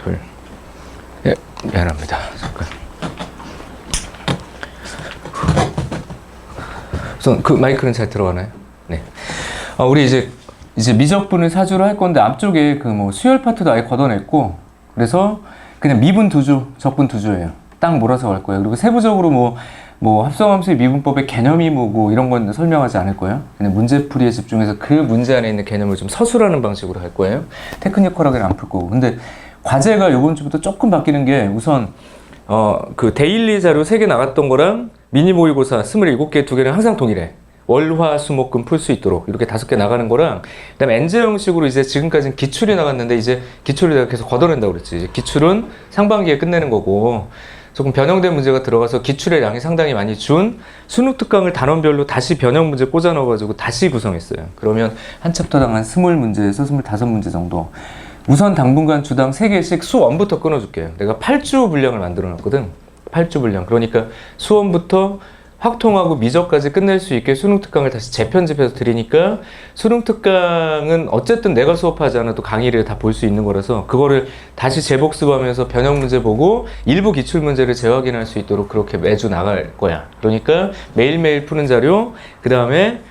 둘. 예, 미안합니다. 잠깐. 우선 그 마이크는 잘 들어가나요? 네. 우리 이제 미적분을 사주로 할 건데 앞쪽에 그 뭐 수열 파트도 아예 걷어냈고, 그래서 그냥 미분 두 주, 적분 두 주예요. 딱 몰아서 갈 거예요. 그리고 세부적으로 뭐 합성함수의 미분법의 개념이 뭐고 이런 건 설명하지 않을 거예요. 그냥 문제풀이에 집중해서 그 문제 안에 있는 개념을 좀 서술하는 방식으로 할 거예요. 테크니컬하게는 안 풀 거고. 근데 과제가 이번 주부터 조금 바뀌는 게, 우선 그 데일리 자료 3개 나갔던 거랑 미니 모의고사 27개 2개는 항상 동일해. 월, 화, 수, 목, 금 풀 수 있도록 이렇게 5개 나가는 거랑, 그다음에 엔제 형식으로 이제 지금까지는 기출이 나갔는데, 이제 기출을 내가 계속 걷어낸다고 그랬지. 이제 기출은 상반기에 끝내는 거고, 조금 변형된 문제가 들어가서 기출의 양이 상당히 많이 준 수능 특강을 단원별로 다시 변형 문제 꽂아 넣어가지고 다시 구성했어요. 그러면 한 챕터당 한 20문제에서 25문제 정도. 우선 당분간 주당 3개씩 수1부터 끊어줄게요. 내가 8주 분량을 만들어 놨거든. 8주 분량. 그러니까 수1부터 확통하고 미적까지 끝낼 수 있게 수능 특강을 다시 재편집해서 드리니까, 수능 특강은 어쨌든 내가 수업하지 않아도 강의를 다 볼 수 있는 거라서 그거를 다시 재복습하면서 변형 문제 보고 일부 기출 문제를 재확인할 수 있도록 그렇게 매주 나갈 거야. 그러니까 매일매일 푸는 자료, 그 다음에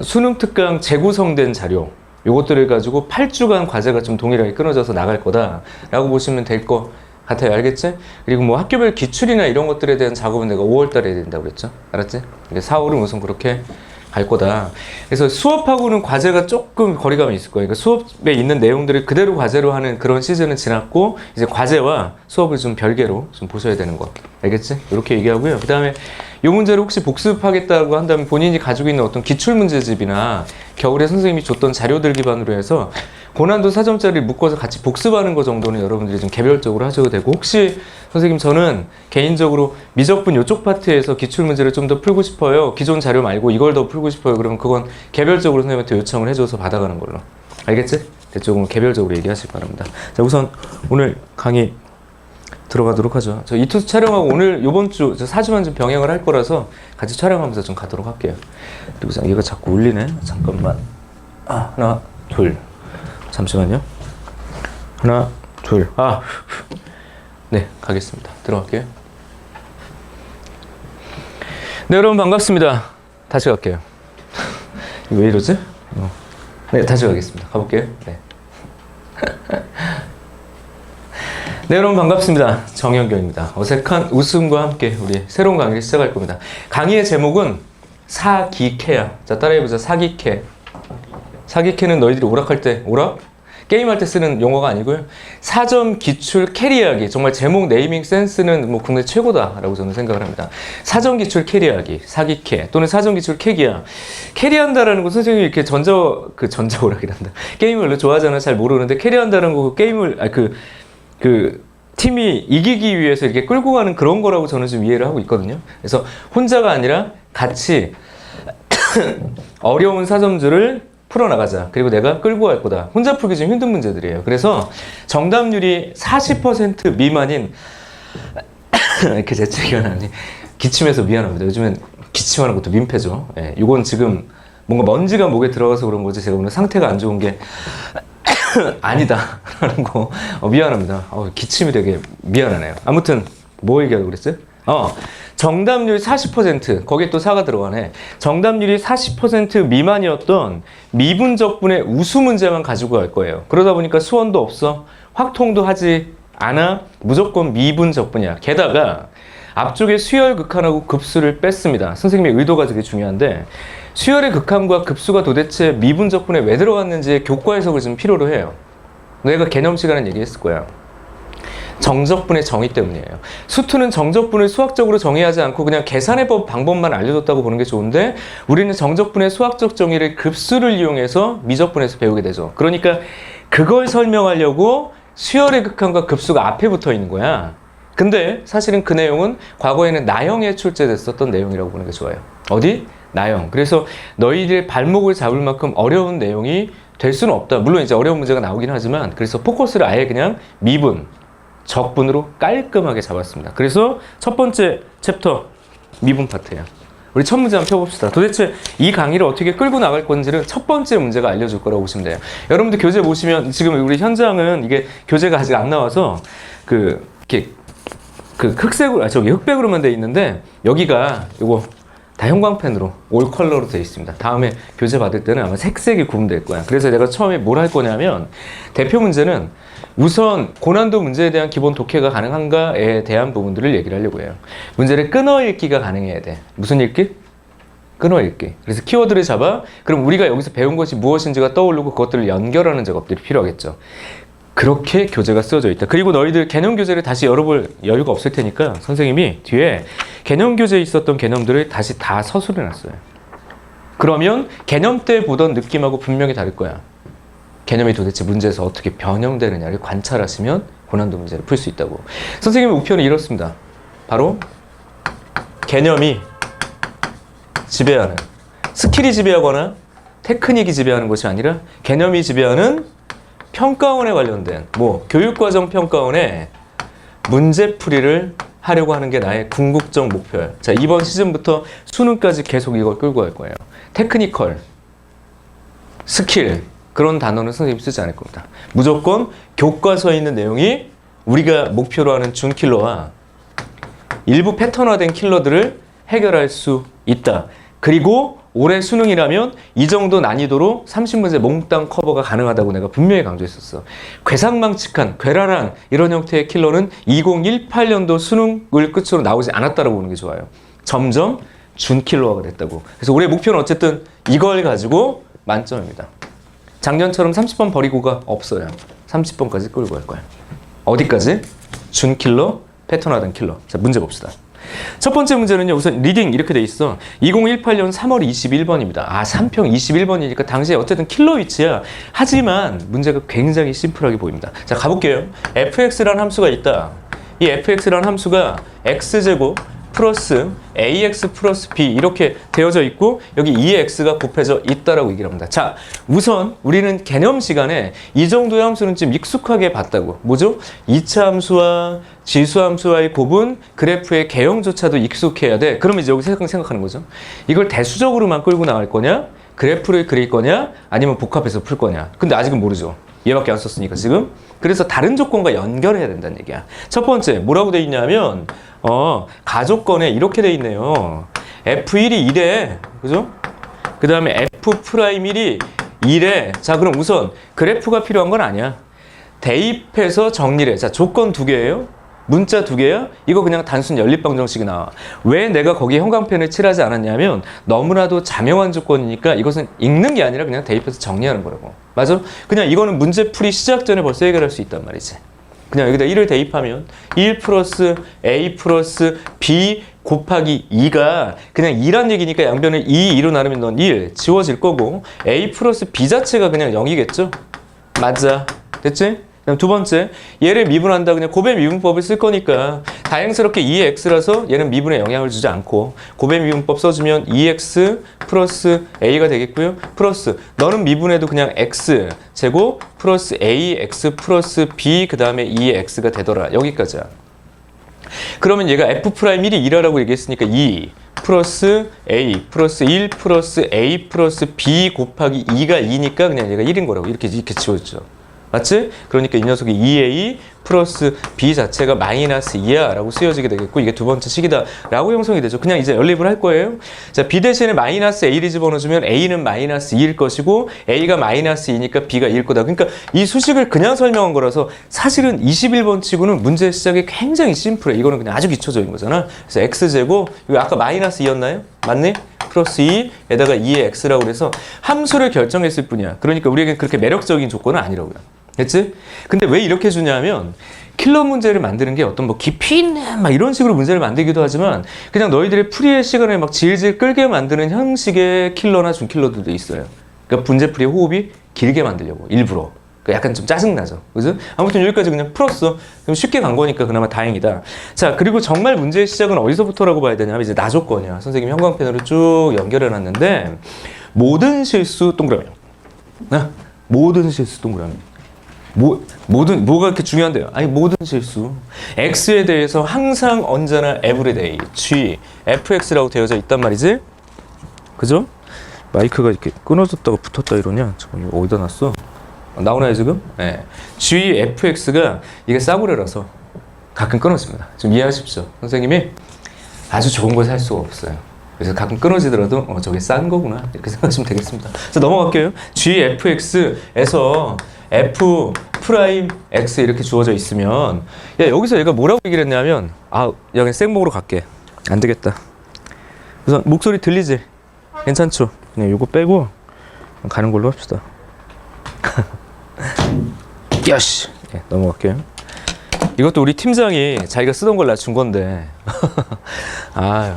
수능 특강 재구성된 자료, 요것들을 가지고 8주간 과제가 좀 동일하게 끊어져서 나갈 거다라고 보시면 될 거 같아요. 알겠지? 그리고 뭐 학교별 기출이나 이런 것들에 대한 작업은 내가 5월달에 해야 된다고 그랬죠? 알았지? 4월은 우선 그렇게 갈 거다. 그래서 수업하고는 과제가 조금 거리감이 있을 거예요. 그러니까 수업에 있는 내용들을 그대로 과제로 하는 그런 시즌은 지났고, 이제 과제와 수업을 좀 별개로 좀 보셔야 되는 거. 알겠지? 이렇게 얘기하고요. 그 다음에 이 문제를 혹시 복습하겠다고 한다면 본인이 가지고 있는 어떤 기출문제집이나 겨울에 선생님이 줬던 자료들 기반으로 해서 고난도 4점짜리 묶어서 같이 복습하는 거 정도는 여러분들이 좀 개별적으로 하셔도 되고, 혹시 선생님 저는 개인적으로 미적분 이쪽 파트에서 기출문제를 좀 더 풀고 싶어요, 기존 자료 말고 이걸 더 풀고 싶어요, 그러면 그건 개별적으로 선생님한테 요청을 해줘서 받아가는 걸로. 알겠지? 조금 개별적으로 얘기하실 바랍니다. 자, 우선 오늘 강의 들어가도록 하죠. 저 이투스 촬영하고 오늘 요번 주 4주만 좀 병행을 할 거라서 같이 촬영하면서 좀 가도록 할게요. 그리고 얘가 자꾸 울리네. 잠깐만. 하나, 둘. 잠시만요. 하나, 둘. 네, 가겠습니다. 들어갈게요. 네, 여러분 반갑습니다. 다시 갈게요. 왜 이러지? 네, 다시 가겠습니다. 가볼게요. 네. 네, 여러분 반갑습니다. 정현경입니다. 어색한 웃음과 함께 우리 새로운 강의를 시작할 겁니다. 강의의 제목은 사기캐야. 자, 따라해보자. 사기캐. 사기캐는 너희들이 오락할 때, 오락? 게임할 때 쓰는 용어가 아니고요. 4점 기출 캐리하기. 정말 제목 네이밍 센스는 뭐 국내 최고다라고 저는 생각을 합니다. 4점 기출 캐리하기. 사기캐. 또는 4점 기출 캐기야. 캐리한다라는 거 선생님이 이렇게 전자오락이란다. 게임을 원래 좋아하잖아. 잘 모르는데 캐리한다는 거 게임을, 팀이 이기기 위해서 이렇게 끌고 가는 그런 거라고 저는 좀 이해를 하고 있거든요. 그래서 혼자가 아니라 같이 어려운 4점들을 풀어나가자. 그리고 내가 끌고 갈 거다. 혼자 풀기 좀 힘든 문제들이에요. 그래서 정답률이 40% 미만인 이렇게 재채기가 나니 기침해서 미안합니다. 요즘엔 기침하는 것도 민폐죠. 예, 이건 지금 뭔가 먼지가 목에 들어가서 그런 거지, 제가 오늘 상태가 안 좋은 게 아니다 라는 거 미안합니다. 기침이 되게 미안하네요. 아무튼 뭐 얘기하려고 그랬어요? 정답률 40%, 거기에 또 4가 들어가네. 정답률이 40% 미만이었던 미분적분의 우수 문제만 가지고 갈 거예요. 그러다 보니까 수원도 없어, 확통도 하지 않아, 무조건 미분적분이야. 게다가 앞쪽에 수열 극한하고 급수를 뺐습니다. 선생님의 의도가 되게 중요한데, 수열의 극한과 급수가 도대체 미분적분에 왜 들어갔는지 교과 해석을 좀 필요로 해요. 내가 개념 시간에 얘기했을 거야. 정적분의 정의 때문이에요. 수투는 정적분을 수학적으로 정의하지 않고 그냥 계산의 방법만 알려줬다고 보는 게 좋은데, 우리는 정적분의 수학적 정의를 급수를 이용해서 미적분에서 배우게 되죠. 그러니까 그걸 설명하려고 수열의 극한과 급수가 앞에 붙어 있는 거야. 근데 사실은 그 내용은 과거에는 나형에 출제됐었던 내용이라고 보는 게 좋아요. 어디? 나형. 그래서 너희들 발목을 잡을 만큼 어려운 내용이 될 수는 없다. 물론 이제 어려운 문제가 나오긴 하지만, 그래서 포커스를 아예 그냥 미분, 적분으로 깔끔하게 잡았습니다. 그래서 첫 번째 챕터 미분 파트예요. 우리 첫 문제 한번 펴봅시다. 도대체 이 강의를 어떻게 끌고 나갈 건지를 첫 번째 문제가 알려줄 거라고 보시면 돼요. 여러분들 교재 보시면 지금 우리 현장은 이게 교재가 아직 안 나와서 이렇게 흑색으로, 흑백으로만 돼 있는데 여기가 요거 다 형광펜으로 올 컬러로 되어 있습니다. 다음에 교재 받을 때는 아마 색색이 구분될 거야. 그래서 내가 처음에 뭘 할 거냐면 대표 문제는 우선 고난도 문제에 대한 기본 독해가 가능한가에 대한 부분들을 얘기를 하려고 해요. 문제를 끊어 읽기가 가능해야 돼. 무슨 읽기? 끊어 읽기. 그래서 키워드를 잡아. 그럼 우리가 여기서 배운 것이 무엇인지가 떠오르고 그것들을 연결하는 작업들이 필요하겠죠. 그렇게 교재가 쓰여져 있다. 그리고 너희들 개념 교재를 다시 열어볼 여유가 없을 테니까 선생님이 뒤에 개념 교재에 있었던 개념들을 다시 다 서술해 놨어요. 그러면 개념 때 보던 느낌하고 분명히 다를 거야. 개념이 도대체 문제에서 어떻게 변형되느냐를 관찰하시면 고난도 문제를 풀 수 있다고. 선생님의 우표는 이렇습니다. 바로 개념이 지배하는, 스킬이 지배하거나 테크닉이 지배하는 것이 아니라 개념이 지배하는 평가원에 관련된 교육과정 평가원에 문제풀이를 하려고 하는 게 나의 궁극적 목표예요. 자, 이번 시즌부터 수능까지 계속 이걸 끌고 갈 거예요. 테크니컬, 스킬 그런 단어는 선생님이 쓰지 않을 겁니다. 무조건 교과서에 있는 내용이 우리가 목표로 하는 준킬러와 일부 패턴화된 킬러들을 해결할 수 있다. 그리고 올해 수능이라면 이 정도 난이도로 30문제 몽땅 커버가 가능하다고 내가 분명히 강조했었어. 괴상망측한, 괴랄한 이런 형태의 킬러는 2018년도 수능을 끝으로 나오지 않았다라고 보는 게 좋아요. 점점 준킬러화가 됐다고. 그래서 올해 목표는 어쨌든 이걸 가지고 만점입니다. 작년처럼 30번 버리고가 없어요. 30번까지 끌고 갈 거예요. 어디까지? 준킬러, 패턴화된 킬러. 자, 문제 봅시다. 첫 번째 문제는요, 우선 리딩 이렇게 돼 있어. 2018년 3월 21번입니다. 3평 21번이니까 당시에 어쨌든 킬러 위치야. 하지만 문제가 굉장히 심플하게 보입니다. 자, 가볼게요. fx라는 함수가 있다. 이 fx라는 함수가 x제곱 플러스 ax 플러스 b 이렇게 되어져 있고 여기 2x가 곱해져 있다라고 얘기를 합니다. 자, 우선 우리는 개념 시간에 이 정도의 함수는 좀 익숙하게 봤다고. 뭐죠? 2차 함수와 지수 함수와의 곱은 그래프의 개형조차도 익숙해야 돼. 그러면 이제 여기 생각하는 거죠. 이걸 대수적으로만 끌고 나갈 거냐? 그래프를 그릴 거냐? 아니면 복합해서 풀 거냐? 근데 아직은 모르죠. 얘밖에 안 썼으니까 지금. 그래서 다른 조건과 연결해야 된다는 얘기야. 첫 번째 뭐라고 돼 있냐면 가조건에 이렇게 돼 있네요. F1이 1에 그죠? 그 다음에 F'1이 1에 자, 그럼 우선 그래프가 필요한 건 아니야. 대입해서 정리를 해. 자, 조건 2개예요. 문자 2개야? 이거 그냥 단순 연립방정식이 나와. 왜 내가 거기에 형광펜을 칠하지 않았냐면 너무나도 자명한 조건이니까 이것은 읽는 게 아니라 그냥 대입해서 정리하는 거라고. 맞아? 그냥 이거는 문제풀이 시작 전에 벌써 해결할 수 있단 말이지. 그냥 여기다 1을 대입하면 1 플러스 a 플러스 b 곱하기 2가 그냥 2란 얘기니까 양변을 2로 나누면 넌 1 지워질 거고 a 플러스 b 자체가 그냥 0이겠죠? 맞아. 됐지? 그다음 두 번째, 얘를 미분한다. 그냥 곱의 미분법을 쓸 거니까 다행스럽게 2x라서 얘는 미분에 영향을 주지 않고 곱의 미분법 써주면 2x 플러스 a가 되겠고요. 플러스 너는 미분해도 그냥 x 제곱 플러스 ax 플러스 b 그 다음에 2x가 되더라. 여기까지야. 그러면 얘가 f'1이 2라고 얘기했으니까 2 플러스 a 플러스 1 플러스 a 플러스 b 곱하기 2가 2니까 그냥 얘가 1인 거라고 이렇게 지워졌죠. 맞지? 그러니까 이 녀석이 2a 플러스 b 자체가 마이너스 2야 라고 쓰여지게 되겠고 이게 두 번째 식이다 라고 형성이 되죠. 그냥 이제 연립을 할 거예요. 자, b 대신에 마이너스 a를 집어넣어주면 a는 마이너스 2일 것이고 a가 마이너스 2니까 b가 2일 거다. 그러니까 이 수식을 그냥 설명한 거라서 사실은 21번 치고는 문제 시작이 굉장히 심플해. 이거는 그냥 아주 기초적인 거잖아. 그래서 x제곱, 이거 아까 마이너스 2였나요? 맞네? 플러스 2에다가 2의 x라고 그래서 함수를 결정했을 뿐이야. 그러니까 우리에게 그렇게 매력적인 조건은 아니라고요. 됐지? 근데 왜 이렇게 주냐면 킬러 문제를 만드는 게 어떤 깊이 있는 이런 식으로 문제를 만들기도 하지만 그냥 너희들의 풀이의 시간을 질질 끌게 만드는 형식의 킬러나 준킬러들도 있어요. 그러니까 문제풀이의 호흡이 길게 만들려고 일부러. 그러니까 약간 좀 짜증나죠. 그죠? 아무튼 여기까지 그냥 풀었어. 그럼 쉽게 간 거니까 그나마 다행이다. 자, 그리고 정말 문제의 시작은 어디서부터라고 봐야 되냐면 이제 나조건이야. 선생님이 형광펜으로 쭉 연결해 놨는데 모든 실수 동그라미. 모든 실수 동그라미. 뭐가 그렇게 중요한데요? 아니, 모든 실수. x에 대해서 항상 언제나 everyday, g, fx라고 되어져 있단 말이지. 그죠? 마이크가 이렇게 끊어졌다가 붙었다 이러냐? 잠깐 이거 어디다 놨어? 나오나요 지금? 네. GFX가 이게 싸구려라서 가끔 끊어집니다. 좀 이해하십시오. 선생님이 아주 좋은 걸 살 수가 없어요. 그래서 가끔 끊어지더라도 저게 싼 거구나 이렇게 생각하시면 되겠습니다. 자, 넘어갈게요. GFX에서 F 프라임 X 이렇게 주어져 있으면 야 여기서 얘가 뭐라고 얘기를 했냐면 야 그냥 생목으로 갈게. 안 되겠다. 그래서 목소리 들리지? 괜찮죠? 그냥 요거 빼고 가는 걸로 합시다. 야씨! 네, 넘어갈게요. 이것도 우리 팀장이 자기가 쓰던 걸 나 준 건데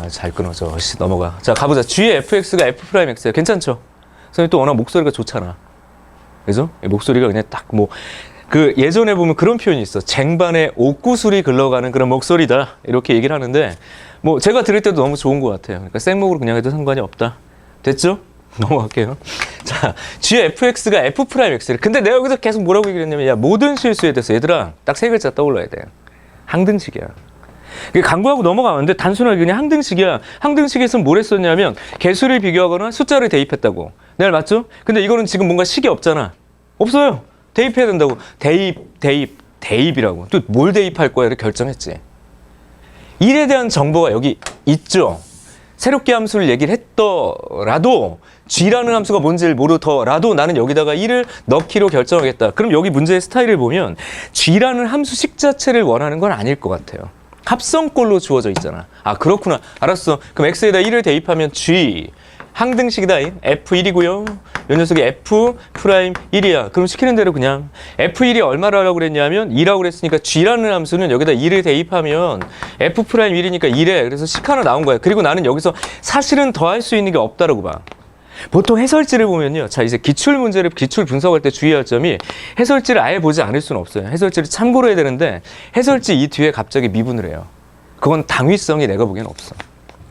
잘 끊어져. 넘어가. 자, 가보자. GFX가 F'X야. 괜찮죠? 선생님 또 워낙 목소리가 좋잖아. 그죠? 목소리가 그냥 딱 그 예전에 보면 그런 표현이 있어. 쟁반에 옥구슬이 흘러가는 그런 목소리다. 이렇게 얘기를 하는데 제가 들을 때도 너무 좋은 것 같아요. 그러니까 생목으로 그냥 해도 상관이 없다. 됐죠? 넘어갈게요. 자, GFX가 F'X를. 근데 내가 여기서 계속 뭐라고 얘기를 했냐면, 야, 모든 실수에 대해서 얘들아, 딱 세 글자 떠올라야 돼. 항등식이야. 강구하고 넘어가는데 단순하게 그냥 항등식이야. 항등식에서 뭘 했었냐면, 개수를 비교하거나 숫자를 대입했다고. 내 말 맞죠? 근데 이거는 지금 뭔가 식이 없잖아. 없어요. 대입해야 된다고. 대입이라고. 또 뭘 대입할 거야? 이렇게 결정했지. 1에 대한 정보가 여기 있죠. 새롭게 함수를 얘기를 했더라도 G라는 함수가 뭔지를 모르더라도 나는 여기다가 1을 넣기로 결정하겠다. 그럼 여기 문제의 스타일을 보면 G라는 함수식 자체를 원하는 건 아닐 것 같아요. 합성꼴로 주어져 있잖아. 그렇구나. 알았어. 그럼 X에다 1을 대입하면 G 항등식이다. F1이고요. 이 녀석이 F'1이야. 그럼 시키는 대로 그냥 F1이 얼마라고 그랬냐면 2라고 그랬으니까 G라는 함수는 여기다 2를 대입하면 F'1이니까 2래. 그래서 식 하나 나온 거야. 그리고 나는 여기서 사실은 더할 수 있는 게 없다라고 봐. 보통 해설지를 보면요. 자, 이제 기출 분석할 때 주의할 점이 해설지를 아예 보지 않을 수는 없어요. 해설지를 참고로 해야 되는데 해설지 이 뒤에 갑자기 미분을 해요. 그건 당위성이 내가 보기엔 없어.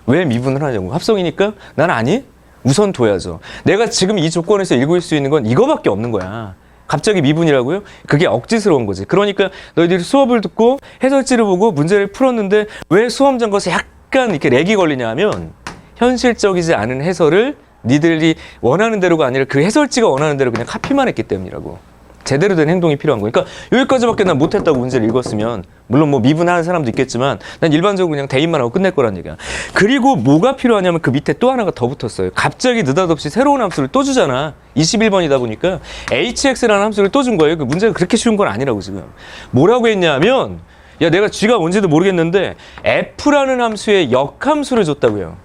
왜 미분을 하냐고. 합성이니까? 난 아니? 우선 둬야죠. 내가 지금 이 조건에서 읽을 수 있는 건 이거밖에 없는 거야. 갑자기 미분이라고요? 그게 억지스러운 거지. 그러니까 너희들이 수업을 듣고 해설지를 보고 문제를 풀었는데 왜 수험 전것에 약간 이렇게 렉이 걸리냐 하면 현실적이지 않은 해설을 니들이 원하는 대로가 아니라 그 해설지가 원하는 대로 그냥 카피만 했기 때문이라고. 제대로 된 행동이 필요한 거니까 여기까지밖에 난 못했다고 문제를 읽었으면 물론 미분하는 사람도 있겠지만 난 일반적으로 그냥 대입만 하고 끝낼 거란 얘기야. 그리고 뭐가 필요하냐면 그 밑에 또 하나가 더 붙었어요. 갑자기 느닷없이 새로운 함수를 또 주잖아. 21번이다 보니까 hx라는 함수를 또 준 거예요. 그 문제가 그렇게 쉬운 건 아니라고 지금. 뭐라고 했냐면 야 내가 g가 뭔지도 모르겠는데 f라는 함수의 역함수를 줬다고요.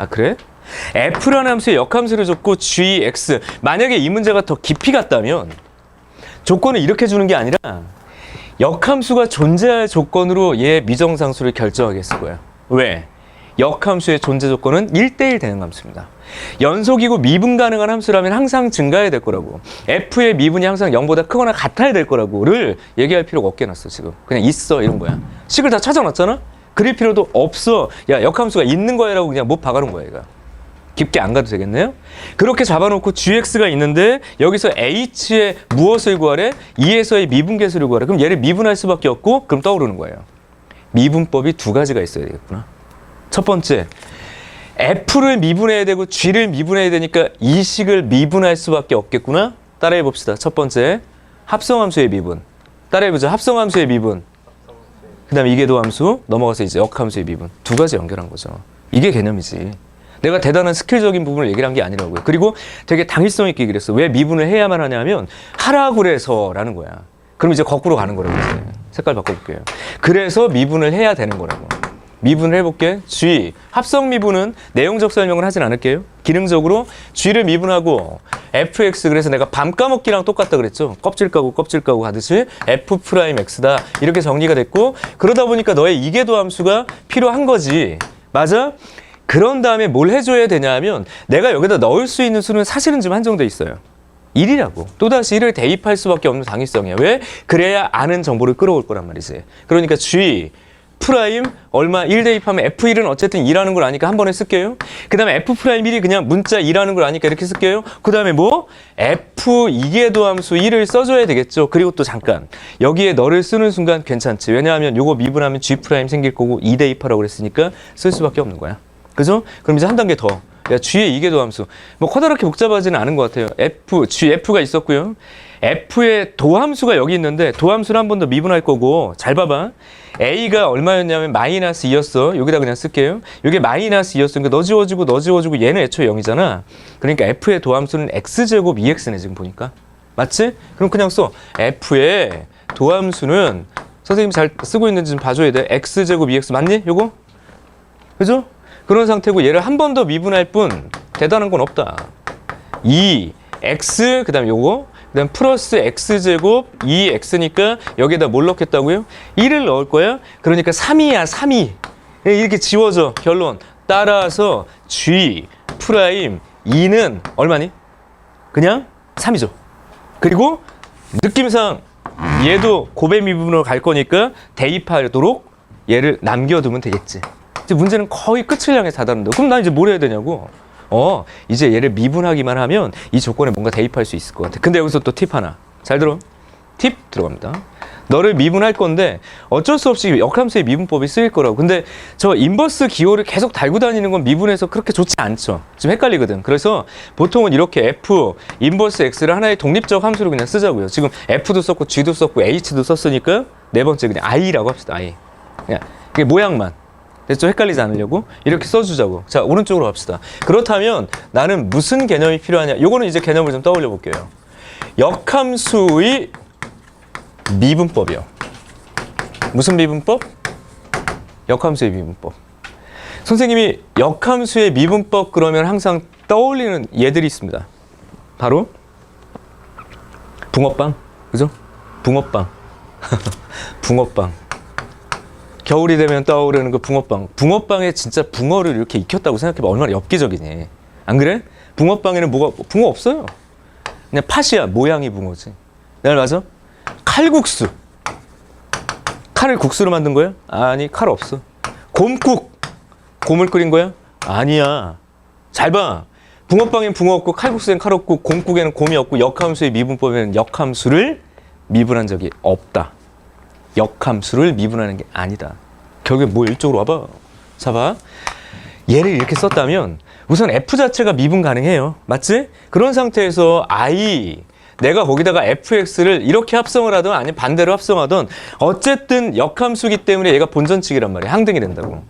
그래? f라는 함수의 역함수를 줬고 gx 만약에 이 문제가 더 깊이 갔다면 조건을 이렇게 주는 게 아니라 역함수가 존재할 조건으로 얘 미정상수를 결정하게 했을 거야. 왜? 역함수의 존재 조건은 1대1 되는 함수입니다. 연속이고 미분 가능한 함수라면 항상 증가해야 될 거라고. f의 미분이 항상 0보다 크거나 같아야 될 거라고를 얘기할 필요가 없게 놨어 지금. 그냥 있어 이런 거야. 식을 다 찾아놨잖아? 그릴 필요도 없어. 야 역함수가 있는 거야 라고 그냥 못 박아놓은 거야 얘가. 깊게 안 가도 되겠네요. 그렇게 잡아놓고 gx가 있는데 여기서 h의 무엇을 구하래? 2에서의 미분계수를 구하래. 그럼 얘를 미분할 수밖에 없고 그럼 떠오르는 거예요. 미분법이 두 가지가 있어야 되겠구나. 첫 번째, f를 미분해야 되고 g를 미분해야 되니까 이 식을 미분할 수밖에 없겠구나. 따라해 봅시다. 첫 번째, 합성함수의 미분. 따라해 보자. 합성함수의 미분. 그 다음에 이계도함수 넘어가서 이제 역함수의 미분. 두 가지 연결한 거죠. 이게 개념이지. 내가 대단한 스킬적인 부분을 얘기를 한 게 아니라고요. 그리고 되게 당위성 있게 얘기를 했어. 왜 미분을 해야만 하냐면 하라고 그래서라는 거야. 그럼 이제 거꾸로 가는 거라고 이제. 색깔 바꿔볼게요. 그래서 미분을 해야 되는 거라고. 미분을 해볼게. G. 합성 미분은 내용적 설명을 하진 않을게요. 기능적으로 G를 미분하고 fx 그래서 내가 밤 까먹기랑 똑같다 그랬죠. 껍질 까고 하듯이 f'x다. 이렇게 정리가 됐고 그러다 보니까 너의 이계도 함수가 필요한 거지. 맞아? 그런 다음에 뭘 해줘야 되냐면 내가 여기다 넣을 수 있는 수는 사실은 좀 한정돼 있어요. 1이라고. 또다시 1을 대입할 수밖에 없는 당위성이야. 왜? 그래야 아는 정보를 끌어올 거란 말이지. 그러니까 G 프라임 얼마 1 대입하면 F1은 어쨌든 2라는 걸 아니까 한 번에 쓸게요. 그 다음에 F'1이 그냥 문자 2라는 걸 아니까 이렇게 쓸게요. 그 다음에 뭐? F 이계도 함수 1을 써줘야 되겠죠. 그리고 또 잠깐 여기에 너를 쓰는 순간 괜찮지. 왜냐하면 요거 미분하면 G 프라임 생길 거고 2 대입하라고 그랬으니까 쓸 수밖에 없는 거야. 그죠? 그럼 이제 한 단계 더. 야, G의 이계 도함수. 뭐 커다랗게 복잡하지는 않은 것 같아요. F가 있었고요. F의 도함수가 여기 있는데 도함수를 한 번 더 미분할 거고 잘 봐봐. A가 얼마였냐면 마이너스 2였어. 여기다 그냥 쓸게요. 이게 마이너스 2였어. 그러니까 너 지워주고 얘는 애초에 0이잖아. 그러니까 F의 도함수는 X제곱 2X네 지금 보니까. 맞지? 그럼 그냥 써. F의 도함수는 선생님이 잘 쓰고 있는지 좀 봐줘야 돼. X제곱 2X 맞니? 요거? 그죠? 그런 상태고 얘를 한 번 더 미분할 뿐 대단한 건 없다. 2X 그 다음에 요거 그 다음 플러스 X제곱 2X니까 여기에다 뭘 넣겠다고요? 1을 넣을 거야. 그러니까 3이야 3이. 이렇게 지워져. 결론. 따라서 G 프라임 2는 얼마니? 그냥 3이죠. 그리고 느낌상 얘도 고배 미분으로 갈 거니까 대입하도록 얘를 남겨두면 되겠지. 이제 문제는 거의 끝을 향해 다다른다. 그럼 난 이제 뭘 해야 되냐고. 이제 얘를 미분하기만 하면 이 조건에 뭔가 대입할 수 있을 것 같아. 근데 여기서 또 팁 하나. 잘 들어. 팁 들어갑니다. 너를 미분할 건데 어쩔 수 없이 역함수의 미분법이 쓰일 거라고. 근데 저 인버스 기호를 계속 달고 다니는 건 미분해서 그렇게 좋지 않죠. 좀 헷갈리거든. 그래서 보통은 이렇게 F, 인버스 X를 하나의 독립적 함수로 그냥 쓰자고요. 지금 F도 썼고 G도 썼고 H도 썼으니까 네 번째 그냥 I라고 합시다. I. 그냥 이게 모양만. 됐죠? 헷갈리지 않으려고 이렇게 써주자고. 자, 오른쪽으로 갑시다. 그렇다면 나는 무슨 개념이 필요하냐? 요거는 이제 개념을 좀 떠올려 볼게요. 역함수의 미분법이요. 무슨 미분법? 역함수의 미분법. 선생님이 역함수의 미분법 그러면 항상 떠올리는 얘들이 있습니다. 바로 붕어빵. 그죠? 붕어빵. 붕어빵. 겨울이 되면 떠오르는 그 붕어빵. 붕어빵에 진짜 붕어를 이렇게 익혔다고 생각해봐. 얼마나 엽기적이니. 안 그래? 붕어빵에는 붕어 없어요. 그냥 팥이야. 모양이 붕어지. 내가 맞아? 칼국수. 칼을 국수로 만든 거야? 아니, 칼 없어. 곰국. 곰을 끓인 거야? 아니야. 잘 봐. 붕어빵엔 붕어 없고 칼국수엔 칼 없고 곰국에는 곰이 없고 역함수의 미분법에는 역함수를 미분한 적이 없다. 역함수를 미분하는 게 아니다. 결국에 뭐 이쪽으로 와봐. 자 봐. 얘를 이렇게 썼다면 우선 F 자체가 미분 가능해요. 맞지? 그런 상태에서 I 내가 거기다가 fx를 이렇게 합성을 하든 아니면 반대로 합성하든 어쨌든 역함수기 때문에 얘가 본전치기란 말이야. 항등이 된다고.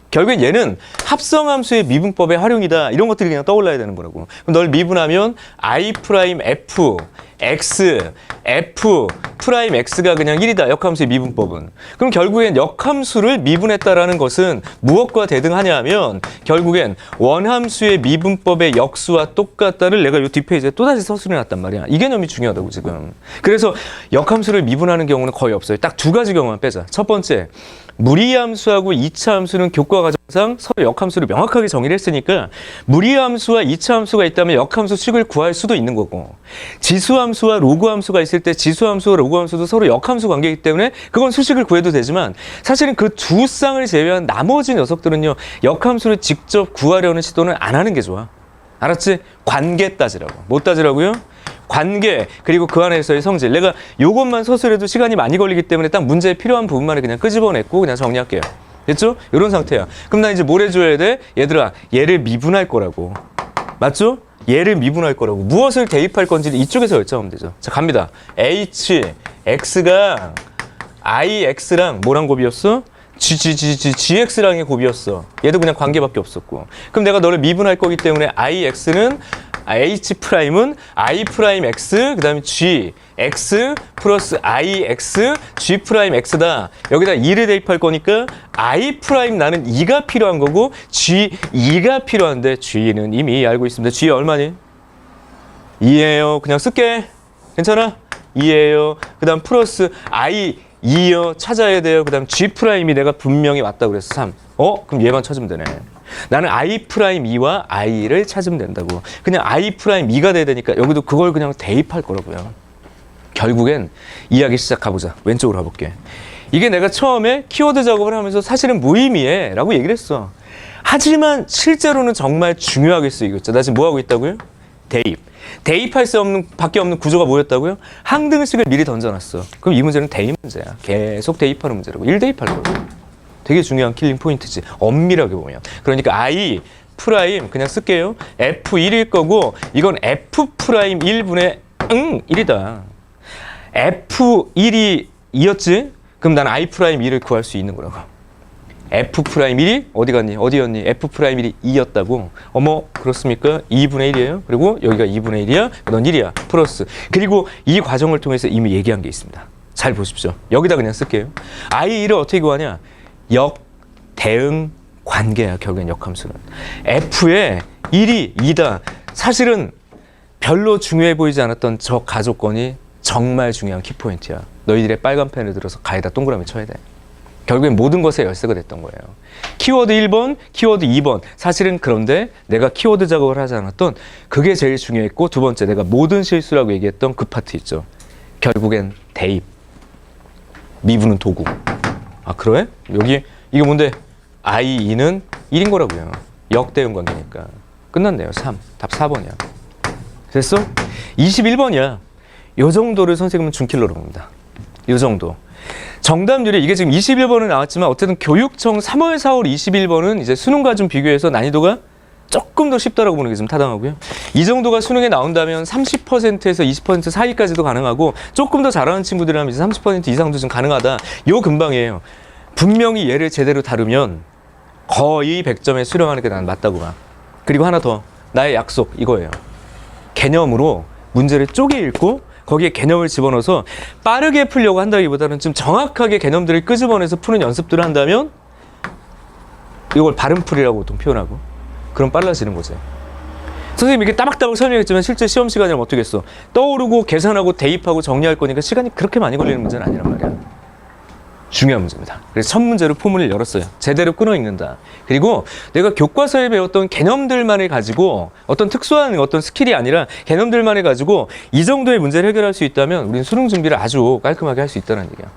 결국엔 얘는 합성함수의 미분법의 활용이다. 이런 것들이 그냥 떠올라야 되는 거라고. 그럼 널 미분하면 I 프라임 F, X, F 프라임 X가 그냥 1이다. 역함수의 미분법은. 그럼 결국엔 역함수를 미분했다라는 것은 무엇과 대등하냐 하면 결국엔 원함수의 미분법의 역수와 똑같다를 내가 이 뒷페이지에 또다시 서술해 놨단 말이야. 이 개념이 중요하다고 지금. 그래서 역함수를 미분하는 경우는 거의 없어요. 딱 두 가지 경우만 빼자. 첫 번째. 무리함수하고 2차 함수는 교과 과정상 서로 역함수를 명확하게 정의를 했으니까 무리함수와 2차 함수가 있다면 역함수 식을 구할 수도 있는 거고 지수함수와 로그함수가 있을 때 지수함수와 로그함수도 서로 역함수 관계이기 때문에 그건 수식을 구해도 되지만 사실은 그 두 쌍을 제외한 나머지 녀석들은요 역함수를 직접 구하려는 시도는 안 하는 게 좋아. 알았지? 관계 따지라고. 뭐 따지라고요? 관계 그리고 그 안에서의 성질. 내가 요것만 서술해도 시간이 많이 걸리기 때문에 딱 문제에 필요한 부분만을 그냥 끄집어냈고 그냥 정리할게요. 됐죠? 이런 상태야. 그럼 나 이제 뭘 해줘야 돼? 얘들아 얘를 미분할 거라고. 맞죠? 얘를 미분할 거라고. 무엇을 대입할 건지는 이쪽에서 결정하면 되죠. 자 갑니다. H, X가 I, X랑 뭐랑 곱이었어? GX랑의 곱이었어. 얘도 그냥 관계밖에 없었고. 그럼 내가 너를 미분할 거기 때문에 IX는 H 프라임은 I 프라임 X 그 다음에 G X 플러스 IX G 프라임 X다. 여기다 2를 대입할 거니까 I 프라임 나는 2가 필요한 거고 G 2가 필요한데 G는 이미 알고 있습니다. G 얼마니? 2예요. 그냥 쓸게. 괜찮아? 2예요. 그 다음 플러스 I 2요. 찾아야 돼요. 그 다음 G 프라임이 내가 분명히 맞다 그랬어. 3. 그럼 얘만 찾으면 되네. 나는 I 프라임 2와 I를 찾으면 된다고. 그냥 I 프라임 2가 돼야 되니까 여기도 그걸 그냥 대입할 거라고요. 결국엔 이야기 시작 가보자. 왼쪽으로 가볼게. 이게 내가 처음에 키워드 작업을 하면서 사실은 무의미해 라고 얘기를 했어. 하지만 실제로는 정말 중요하게 쓰이고 있죠. 나 지금 뭐 하고 있다고요? 대입. 대입할 수 없는 밖에 없는 구조가 뭐였다고요? 항등식을 미리 던져놨어. 그럼 이 문제는 대입 문제야. 계속 대입하는 문제라고. 1대입할 거고. 되게 중요한 킬링 포인트지. 엄밀하게 보면. 그러니까 I 그냥 쓸게요. F1일 거고 이건 F'1분의 1이다. F1이 2였지? 그럼 난 I'1을 구할 수 있는 거라고. F'1이 어디 갔니? 어디였니? F'1이 2였다고. 어머, 그렇습니까? 2분의 1이에요. 그리고 여기가 2분의 1이야. 넌 1이야. 플러스. 그리고 이 과정을 통해서 이미 얘기한 게 있습니다. 잘 보십시오. 여기다 그냥 쓸게요. I1을 어떻게 구하냐? 역, 대응, 관계야. 결국엔 역함수는. F에 1이 2다. 사실은 별로 중요해 보이지 않았던 저 가조건이 정말 중요한 키포인트야. 너희들의 빨간 펜을 들어서 가에다 동그라미 쳐야 돼. 결국엔 모든 것의 열쇠가 됐던 거예요. 키워드 1번, 키워드 2번. 사실은 그런데 내가 키워드 작업을 하지 않았던 그게 제일 중요했고, 두 번째 내가 모든 실수라고 얘기했던 그 파트 있죠. 결국엔 대입. 미분은 도구. 아, 그래? 여기 이거 뭔데? I2는 1인 거라고요. 역대응 관계니까. 끝났네요. 3. 답 4번이야. 됐어? 21번이야. 요 정도를 선생님은 준킬러로 봅니다. 요 정도. 정답률이 이게 지금 21번은 나왔지만 어쨌든 교육청 3월, 4월 21번은 이제 수능과 좀 비교해서 난이도가 조금 더 쉽다라고 보는 게 좀 타당하고요. 이 정도가 수능에 나온다면 30%에서 20% 사이까지도 가능하고 조금 더 잘하는 친구들이라면 이제 30% 이상도 좀 가능하다. 요 근방이에요. 분명히 얘를 제대로 다루면 거의 100점에 수렴하는 게 난 맞다고 봐. 그리고 하나 더. 나의 약속 이거예요. 개념으로 문제를 쪼개 읽고 거기에 개념을 집어넣어서 빠르게 풀려고 한다기보다는 좀 정확하게 개념들을 끄집어내서 푸는 연습들을 한다면 이걸 발음풀이라고 보통 표현하고 그럼 빨라지는 거죠. 선생님이 이렇게 따박따박 설명했지만 실제 시험 시간이면 어떻게 했어? 떠오르고 계산하고 대입하고 정리할 거니까 시간이 그렇게 많이 걸리는 문제는 아니란 말이야. 중요한 문제입니다. 그래서 첫 문제로 포문을 열었어요. 제대로 끊어 읽는다. 그리고 내가 교과서에 배웠던 개념들만을 가지고 어떤 특수한 어떤 스킬이 아니라 개념들만을 가지고 이 정도의 문제를 해결할 수 있다면 우리는 수능 준비를 아주 깔끔하게 할 수 있다는 얘기야.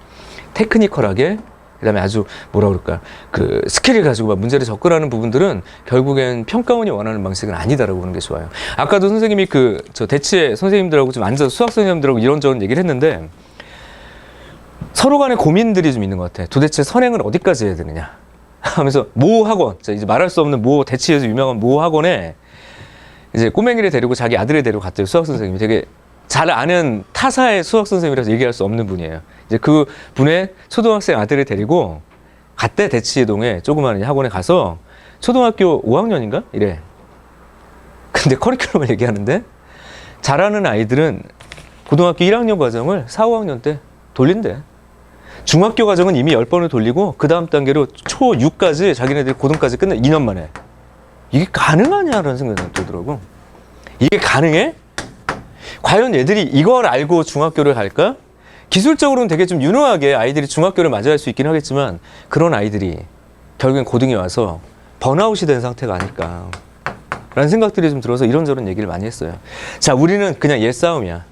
테크니컬하게, 그다음에 아주 뭐라 그럴까, 그 스킬을 가지고 막 문제를 접근하는 부분들은 결국엔 평가원이 원하는 방식은 아니다라고 보는 게 좋아요. 아까도 선생님이 저 대치에 선생님들하고 좀 앉아서 수학 선생님들하고 이런저런 얘기를 했는데 서로 간에 고민들이 좀 있는 것 같아. 도대체 선행을 어디까지 해야 되느냐 하면서 모 학원, 이제 말할 수 없는 모 대치에서 유명한 모 학원에 이제 꼬맹이를 데리고 자기 아들을 데리고 갔대요. 수학 선생님이 되게 잘 아는 타사의 수학 선생님이라서 얘기할 수 없는 분이에요. 이제 그 분의 초등학생 아들을 데리고 갔대. 대치동에 조그마한 학원에 가서 초등학교 5학년인가? 이래. 근데 커리큘럼을 얘기하는데 잘하는 아이들은 고등학교 1학년 과정을 4, 5학년 때 돌린대. 중학교 과정은 이미 10번을 돌리고 그 다음 단계로 초6까지 자기네들이 고등까지 끝내 2년 만에. 이게 가능하냐라는 생각이 들더라고. 이게 가능해? 과연 얘들이 이걸 알고 중학교를 갈까? 기술적으로는 되게 좀 유능하게 아이들이 중학교를 맞이할 수 있긴 하겠지만 그런 아이들이 결국엔 고등에 와서 번아웃이 된 상태가 아닐까 라는 생각들이 좀 들어서 이런저런 얘기를 많이 했어요. 자, 우리는 그냥 옛싸움이야.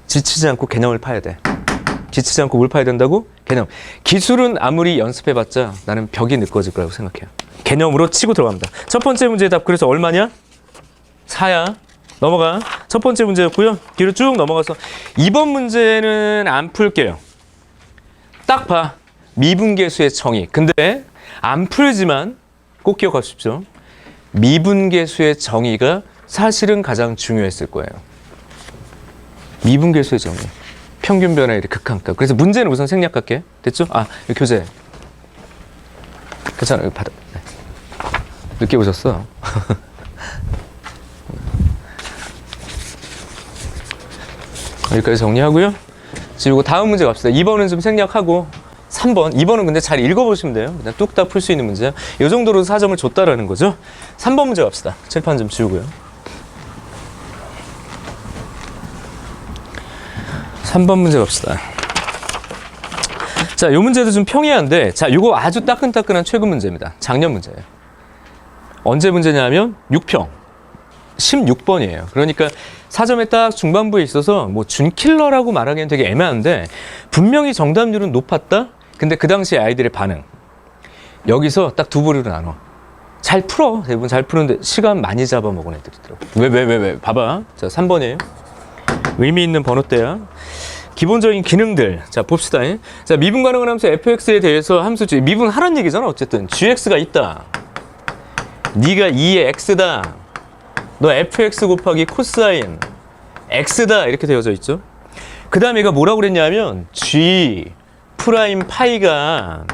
지치지 않고 개념을 파야 돼. 지치지 않고 뭘 파야 된다고? 개념. 기술은 아무리 연습해봤자 나는 벽이 느껴질 거라고 생각해요. 개념으로 치고 들어갑니다. 첫 번째 문제의 답 그래서 얼마냐? 4야. 넘어가. 첫 번째 문제였고요. 뒤로 쭉 넘어가서 2번 문제는 안 풀게요. 딱 봐. 미분계수의 정의. 근데 안 풀지만 꼭 기억하십시오. 미분계수의 정의가 사실은 가장 중요했을 거예요. 미분계수의 정의. 평균 변화율의 극한값. 그래서 문제는 우선 생략할게. 됐죠? 아, 교재. 괜찮아. 이거 받아. 네. 늦게 오셨어. 여기까지 정리하고요. 지금 다음 문제 갑시다. 2번은 좀 생략하고 3번. 2번은 근데 잘 읽어보시면 돼요. 그냥 뚝딱 풀 수 있는 문제야. 이 정도로 4점을 줬다라는 거죠. 3번 문제 갑시다. 칠판 좀 지우고요. 3번 문제 갑시다. 자, 요 문제도 좀 평이한데, 자, 요거 아주 따끈따끈한 최근 문제입니다. 작년 문제예요. 언제 문제냐면 6평. 16번이에요. 그러니까 4점의 딱 중반부에 있어서 뭐 준킬러라고 말하기엔 되게 애매한데 분명히 정답률은 높았다? 근데 그 당시 아이들의 반응. 여기서 딱 두 부류로 나눠. 잘 풀어. 대부분 잘 푸는데 시간 많이 잡아먹은 애들이 있더라고. 왜? 봐봐. 자, 3번이에요. 의미 있는 번호대야. 기본적인 기능들. 자, 봅시다. 자, 미분 가능한 함수 fx에 대해서 함수 미분하라는 얘기잖아. 어쨌든 gx가 있다. 네가 2의 x다. 너 fx 곱하기 코사인 x다. 이렇게 되어져 있죠. 그 다음에 얘가 뭐라고 그랬냐면 g 프라임 파이가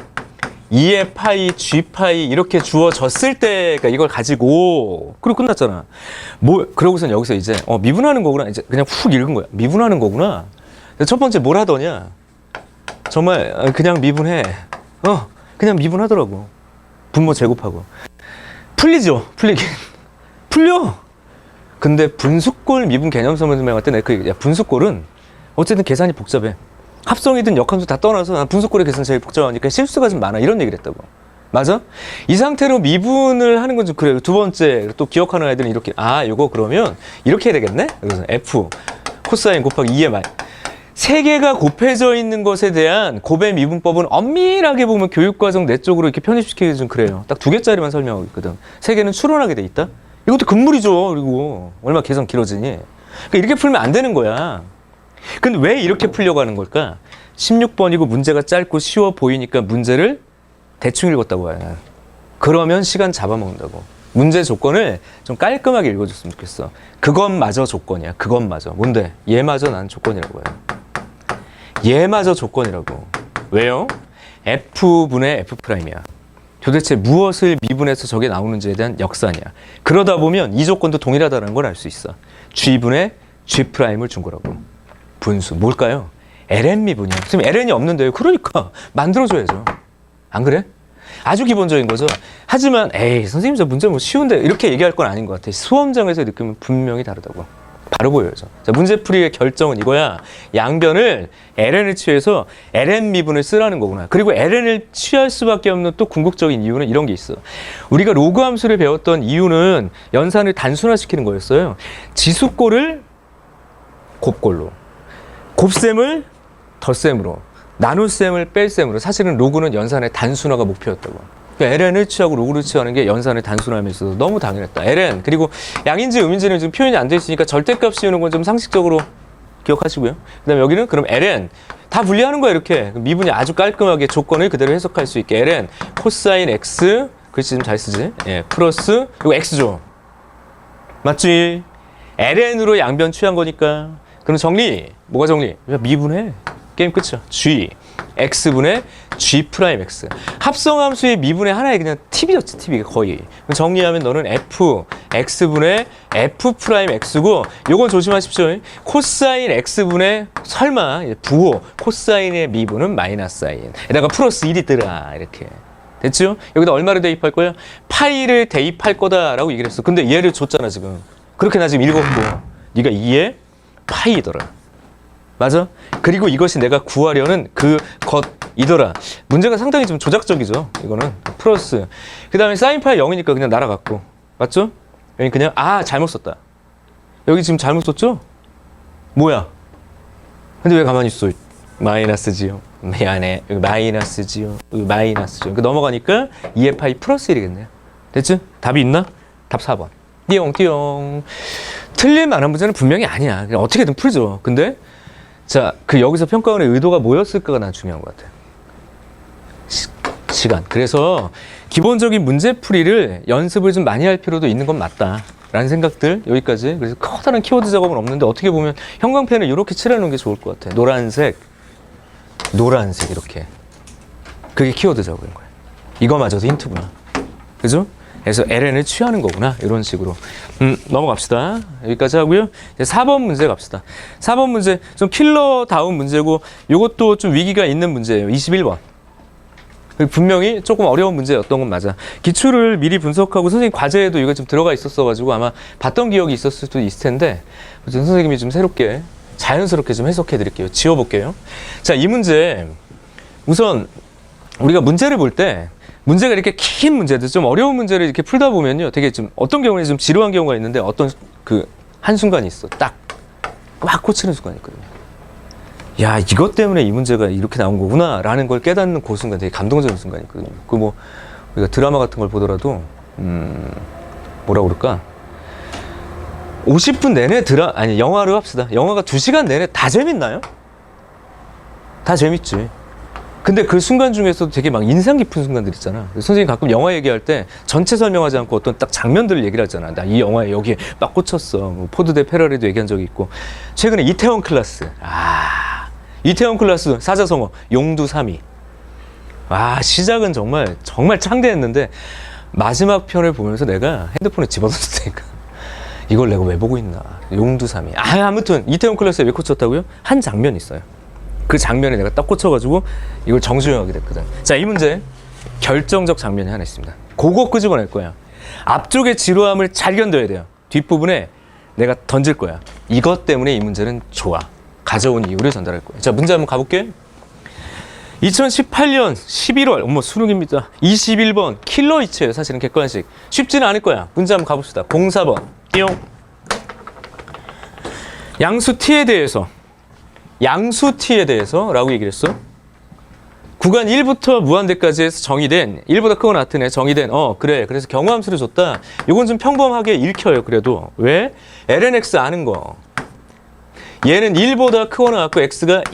2의 파이, g 파이 이렇게 주어졌을 때 그러니까 이걸 가지고 그리고 끝났잖아. 그러고선 여기서 이제 미분하는 거구나. 이제 그냥 훅 읽은 거야. 미분하는 거구나. 첫 번째 뭘 하더냐. 정말 그냥 미분해. 그냥 미분하더라고. 분모 제곱하고. 풀리죠? 풀리긴. 풀려! 근데 분수꼴 미분 개념성을 설명할 때 내가 분수꼴은 어쨌든 계산이 복잡해. 합성이든 역함수 다 떠나서 난 분수꼴의 계산 제일 복잡하니까 실수가 좀 많아. 이런 얘기를 했다고. 맞아? 이 상태로 미분을 하는 건 좀 그래요. 두 번째 또 기억하는 아이들은 이렇게 요거 그러면 이렇게 해야 되겠네? 그래서 f 코사인 곱하기 2의 마이. 세 개가 곱해져 있는 것에 대한 곱의 미분법은 엄밀하게 보면 교육과정 내 쪽으로 이렇게 편입시키기 좀 그래요. 딱 2개짜리만 설명하고 있거든. 세 개는 추론하게 돼 있다? 이것도 금물이죠. 그리고 얼마나 계산 길어지니. 그러니까 이렇게 풀면 안 되는 거야. 근데 왜 이렇게 풀려고 하는 걸까? 16번이고 문제가 짧고 쉬워 보이니까 문제를 대충 읽었다고 해요. 그러면 시간 잡아먹는다고. 문제 조건을 좀 깔끔하게 읽어줬으면 좋겠어. 그것마저 조건이야. 그것마저. 뭔데? 얘마저 난 조건이라고 해요. 얘마저 조건이라고. 왜요? F분의 F'이야. 도대체 무엇을 미분해서 저게 나오는지에 대한 역산이야. 그러다 보면 이 조건도 동일하다는 걸 알 수 있어. G분의 G'을 준 거라고. 분수. 뭘까요? ln 미분이야. 지금 ln이 없는데요. 그러니까 만들어줘야죠. 안 그래? 아주 기본적인 거죠. 하지만 선생님 저 문제 뭐 쉬운데 이렇게 얘기할 건 아닌 것 같아. 수험장에서 느끼면 분명히 다르다고. 바로 보여야죠. 자, 문제풀이의 결정은 이거야. 양변을 ln을 취해서 ln 미분을 쓰라는 거구나. 그리고 ln을 취할 수밖에 없는 또 궁극적인 이유는 이런 게 있어. 우리가 로그 함수를 배웠던 이유는 연산을 단순화시키는 거였어요. 지수꼴을 곱꼴로, 곱셈을 덧셈으로, 나눗셈을 뺄셈으로. 사실은 로그는 연산의 단순화가 목표였다고. 그러니까 ln을 취하고 로그를 취하는 게 연산을 단순화하면서도 너무 당연했다. ln 그리고 양인지 음인지는 지금 표현이 안 돼 있으니까 절대값 씌우는 건 좀 상식적으로 기억하시고요. 그다음에 여기는 그럼 ln 다 분리하는 거야. 이렇게 미분이 아주 깔끔하게 조건을 그대로 해석할 수 있게 ln 코사인 x 글씨 좀 잘 쓰지. 플러스 이거 x죠. 맞지? ln으로 양변 취한 거니까. 그럼 정리. 뭐가 정리? 미분해. 게임 끝이야. g x분의 g'x. 합성함수의 미분의 하나의 그냥 팁이었지. 팁이 거의. 정리하면 너는 f x분의 f'x고 요건 조심하십시오. 코사인 x분의 설마 부호 코사인의 미분은 마이너스 사인 에다가 플러스 1이 더라. 이렇게 됐죠? 여기다 얼마를 대입할 거야? 파이를 대입할 거다라고 얘기를 했어. 근데 얘를 줬잖아 지금. 그렇게 나 지금 읽었고 네가 2의 파이더라. 맞아? 그리고 이것이 내가 구하려는 그 것이더라. 문제가 상당히 좀 조작적이죠. 이거는 플러스. 그 다음에 사인 파이 0이니까 그냥 날아갔고. 맞죠? 여기 그냥 잘못 썼다. 여기 지금 잘못 썼죠? 뭐야? 근데 왜 가만히 있어? 마이너스지요. 미안해. 여기 마이너스지요. 여기 마이너스죠. 넘어가니까 2의 파이 플러스 1이겠네요. 됐죠? 답이 있나? 답 4번. 띠용. 틀릴 만한 문제는 분명히 아니야. 그냥 어떻게든 풀죠. 근데 자, 여기서 평가원의 의도가 뭐였을까가 난 중요한 것 같아요. 시간. 그래서 기본적인 문제풀이를 연습을 좀 많이 할 필요도 있는 건 맞다. 라는 생각들 여기까지. 그래서 커다란 키워드 작업은 없는데 어떻게 보면 형광펜을 이렇게 칠해놓은 게 좋을 것 같아. 노란색 이렇게. 그게 키워드 작업인 거야. 이거마저도 힌트구나. 그죠? 그래서 ln을 취하는 거구나. 이런 식으로. 넘어갑시다. 여기까지 하고요. 이제 4번 문제 갑시다. 4번 문제 좀 킬러다운 문제고 이것도 좀 위기가 있는 문제예요. 21번. 분명히 조금 어려운 문제였던 건 맞아. 기출을 미리 분석하고 선생님 과제에도 이거 좀 들어가 있었어가지고 아마 봤던 기억이 있었을 수도 있을 텐데 선생님이 좀 새롭게 자연스럽게 좀 해석해 드릴게요. 지워볼게요. 자, 이 문제 우선 우리가 문제를 볼 때 문제가 이렇게 긴 문제들, 좀 어려운 문제를 이렇게 풀다 보면요. 되게 좀 어떤 경우는 좀 지루한 경우가 있는데 어떤 한순간이 있어. 딱 꽂히는 순간이 있거든요. 야, 이것 때문에 이 문제가 이렇게 나온 거구나 라는 걸 깨닫는 그 순간 되게 감동적인 순간이 있거든요. 우리가 드라마 같은 걸 보더라도 뭐라고 그럴까? 50분 내내 영화를 합시다. 영화가 2시간 내내 다 재밌나요? 다 재밌지. 근데 그 순간 중에서도 되게 막 인상 깊은 순간들 있잖아. 선생님 가끔 영화 얘기할 때 전체 설명하지 않고 어떤 딱 장면들을 얘기를 하잖아. 나 이 영화에 여기에 막 꽂혔어. 뭐 포드 대 페라리도 얘기한 적이 있고. 최근에 이태원 클라스. 이태원 클라스 사자성어 용두삼이. 시작은 정말 창대했는데 마지막 편을 보면서 내가 핸드폰에 집어넣었다니까. 이걸 내가 왜 보고 있나. 용두삼이. 아무튼 이태원 클라스에 왜 꽂혔다고요? 한 장면이 있어요. 그 장면에 내가 딱 꽂혀가지고 이걸 정주행하게 됐거든. 자, 이 문제 결정적 장면이 하나 있습니다. 그거 끄집어낼 거야. 앞쪽의 지루함을 잘 견뎌야 돼요. 뒷부분에 내가 던질 거야. 이것 때문에 이 문제는 좋아. 가져온 이유를 전달할 거야. 자, 문제 한번 가볼게. 2018년 11월 수능입니다. 21번 킬러 이츠예요. 사실은 객관식. 쉽지는 않을 거야. 문제 한번 가봅시다. 04번 띠용. 양수 t에 대해서 라고 얘기를 했어. 구간 1부터 무한대까지 해서 정의된 1보다 크거나 같은 애 정의된 그래. 그래서 경우함수를 줬다. 이건 좀 평범하게 읽혀요. 그래도 왜? lnx 아는 거. 얘는 1보다 크거나 같고 x가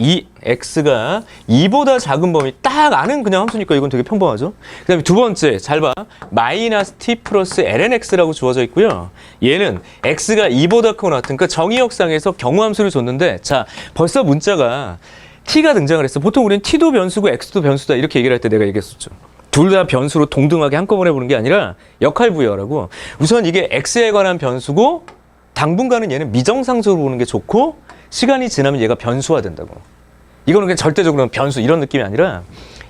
2보다 작은 범위 딱 아는 그냥 함수니까 이건 되게 평범하죠. 그 다음에 두 번째 잘 봐. 마이너스 t 플러스 lnx라고 주어져 있고요. 얘는 x가 2보다 크거나 같은 그 정의역상에서 경우함수를 줬는데 자 벌써 문자가 t가 등장을 했어. 보통 우리는 t도 변수고 x도 변수다 이렇게 얘기를 할 때 내가 얘기했었죠. 둘 다 변수로 동등하게 한꺼번에 보는 게 아니라 역할 부여라고. 우선 이게 x에 관한 변수고 당분간은 얘는 미정상수로 보는 게 좋고 시간이 지나면 얘가 변수화된다고. 이거는 그냥 절대적으로는 변수 이런 느낌이 아니라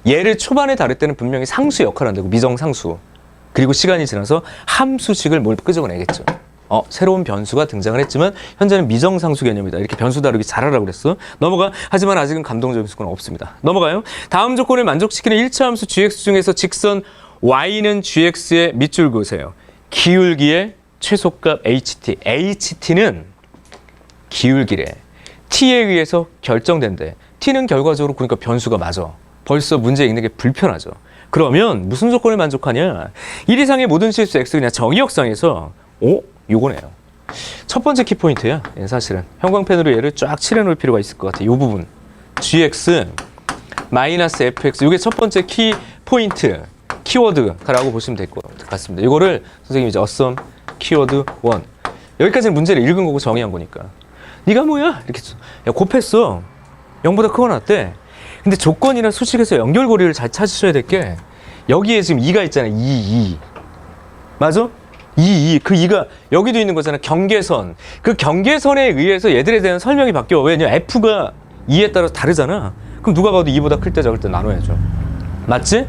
얘를 초반에 다룰 때는 분명히 상수 역할을 한다고. 미정상수. 그리고 시간이 지나서 함수식을 뭘 끄집어내겠죠. 새로운 변수가 등장을 했지만 현재는 미정상수 개념이다. 이렇게 변수 다루기 잘하라고 그랬어. 넘어가. 하지만 아직은 감동적인 수는 없습니다. 넘어가요. 다음 조건을 만족시키는 1차 함수 gx 중에서 직선 y는 gx의 밑줄 그으세요. 기울기의 최소값 ht. ht는 기울기래. t에 의해서 결정된대. t는 결과적으로 그러니까 변수가 맞아. 벌써 문제 읽는 게 불편하죠. 그러면 무슨 조건을 만족하냐? 1 이상의 모든 실수 x 그냥 정의역상에서 요거네요. 첫 번째 키포인트야. 사실은 형광펜으로 얘를 쫙 칠해놓을 필요가 있을 것 같아. 요 부분 gx 마이너스 fx 이게 첫 번째 키포인트 키워드라고 보시면 될 것 같습니다. 이거를 선생님이 이제 어썸 키워드 1 여기까지는 문제를 읽은 거고 정의한 거니까 네가 뭐야? 이렇게 곱했어. 0보다 크거나 같대. 근데 조건이나 수식에서 연결고리를 잘 찾으셔야 될 게 여기에 지금 2가 있잖아요. 2 맞아? 2 그 2가 여기도 있는 거잖아. 경계선. 그 경계선에 의해서 얘들에 대한 설명이 바뀌어. 왜냐면 F가 2에 따라서 다르잖아. 그럼 누가 봐도 2보다 클 때 작을 때 나눠야죠. 맞지?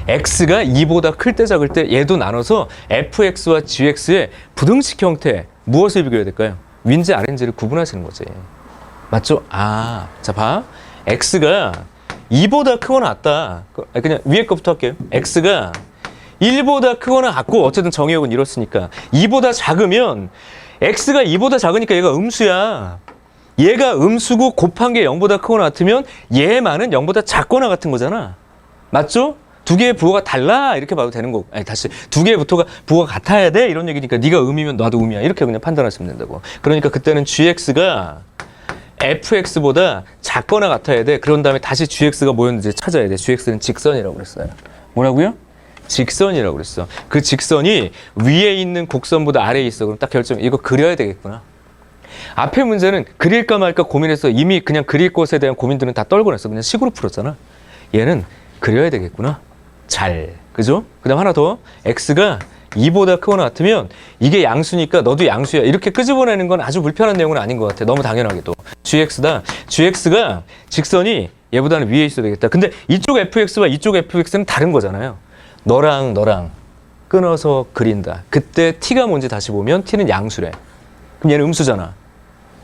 X가 2보다 클 때 작을 때 얘도 나눠서 fx와 gx의 부등식 형태 무엇을 비교해야 될까요? 윈지 RNG를 구분하시는 거지. 맞죠? 자 봐. X가 2보다 크거나 같다. 그냥 위에 거부터 할게요. X가 1보다 크거나 같고 어쨌든 정의역은 이렇으니까 2보다 작으면 X가 2보다 작으니까 얘가 음수야. 얘가 음수고 곱한 게 0보다 크거나 같으면 얘만은 0보다 작거나 같은 거잖아. 맞죠? 두 개의 부호가 달라 이렇게 봐도 되는 거고. 다시 두 개의 부호가 같아야 돼 이런 얘기니까 네가 음이면 나도 음이야 이렇게 그냥 판단하시면 된다고. 그러니까 그때는 gx가 fx보다 작거나 같아야 돼. 그런 다음에 다시 gx가 뭐였는지 찾아야 돼. gx는 직선이라고 그랬어요. 뭐라고요? 직선이라고 그랬어. 그 직선이 위에 있는 곡선보다 아래에 있어. 그럼 딱 결정. 이거 그려야 되겠구나. 앞에 문제는 그릴까 말까 고민해서 이미 그냥 그릴 것에 대한 고민들은 다 떨고 냈어. 그냥 식으로 풀었잖아. 얘는 그려야 되겠구나. 잘. 그죠? 그 다음 하나 더. x가 2보다 크거나 같으면 이게 양수니까 너도 양수야. 이렇게 끄집어내는 건 아주 불편한 내용은 아닌 것 같아. 너무 당연하게도. gx다. gx가 직선이 얘보다는 위에 있어야 되겠다. 근데 이쪽 fx와 이쪽 fx는 다른 거잖아요. 너랑 끊어서 그린다. 그때 t가 뭔지 다시 보면 t는 양수래. 그럼 얘는 음수잖아.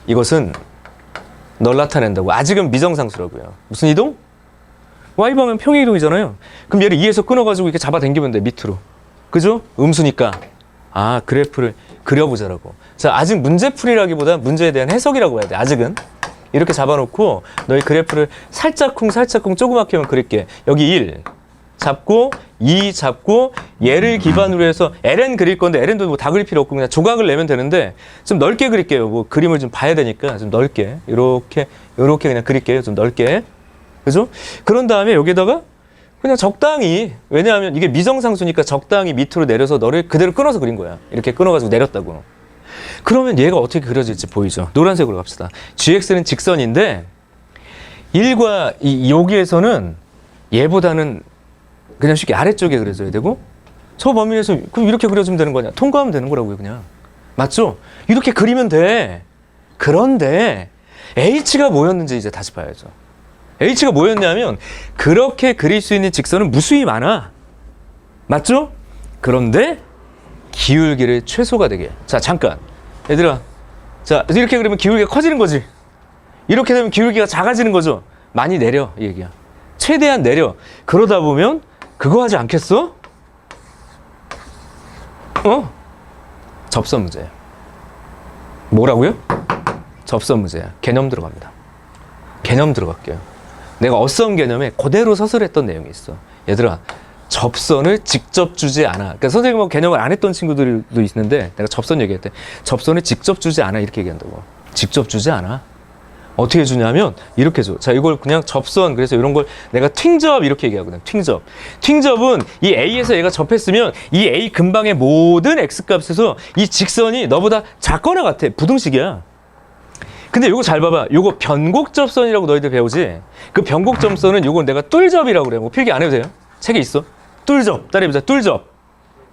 이것은 널 나타낸다고. 아직은 미정상수라고요. 무슨 이동? y방은 평행이동이잖아요. 그럼 얘를 2에서 끊어가지고 이렇게 잡아당기면 돼. 밑으로. 그죠? 음수니까. 그래프를 그려보자라고. 자, 아직 문제풀이라기보다 문제에 대한 해석이라고 해야 돼. 아직은. 이렇게 잡아놓고 너희 그래프를 살짝쿵 조그맣게만 그릴게. 여기 1 잡고 2 잡고 얘를 기반으로 해서 ln 그릴 건데 ln도 뭐 다 그릴 필요 없고 그냥 조각을 내면 되는데 좀 넓게 그릴게요. 뭐 그림을 좀 봐야 되니까 좀 넓게 이렇게 그냥 그릴게요. 좀 넓게. 그죠? 그런 다음에 여기다가 그냥 적당히, 왜냐하면 이게 미정상수니까 적당히 밑으로 내려서 너를 그대로 끊어서 그린 거야. 이렇게 끊어가지고 내렸다고. 그러면 얘가 어떻게 그려질지 보이죠? 노란색으로 갑시다. gx는 직선인데 1과 여기에서는 얘보다는 그냥 쉽게 아래쪽에 그려줘야 되고 저 범위에서 그럼 이렇게 그려주면 되는 거냐? 통과하면 되는 거라고요, 그냥. 맞죠? 이렇게 그리면 돼. 그런데 h가 뭐였는지 이제 다시 봐야죠. h가 뭐였냐면 그렇게 그릴 수 있는 직선은 무수히 많아. 맞죠? 그런데 기울기를 최소가 되게. 자, 잠깐. 얘들아. 자, 이렇게 그리면 기울기가 커지는 거지. 이렇게 되면 기울기가 작아지는 거죠. 많이 내려, 이 얘기야. 최대한 내려. 그러다 보면 그거 하지 않겠어? 접선 문제야. 뭐라고요? 접선 문제야. 개념 들어갑니다. 개념 들어갈게요. 내가 어썸 개념에 그대로 서술했던 내용이 있어. 얘들아, 접선을 직접 주지 않아. 그러니까 선생님하고 개념을 안 했던 친구들도 있는데 내가 접선 얘기할 때 접선을 직접 주지 않아 이렇게 얘기한다고. 직접 주지 않아. 어떻게 주냐면 이렇게 줘. 자, 이걸 그냥 접선, 그래서 이런 걸 내가 튕접 이렇게 얘기하거든. 튕접. 튕접은 이 A에서 얘가 접했으면 이 A 근방의 모든 X값에서 이 직선이 너보다 작거나 같아. 부등식이야. 근데 요거 잘 봐봐. 요거 변곡접선이라고 너희들 배우지? 그 변곡접선은 요건 내가 뚫접이라고 그래. 뭐 필기 안 해도 돼요? 책에 있어. 뚫접. 따라해보자. 뚫접.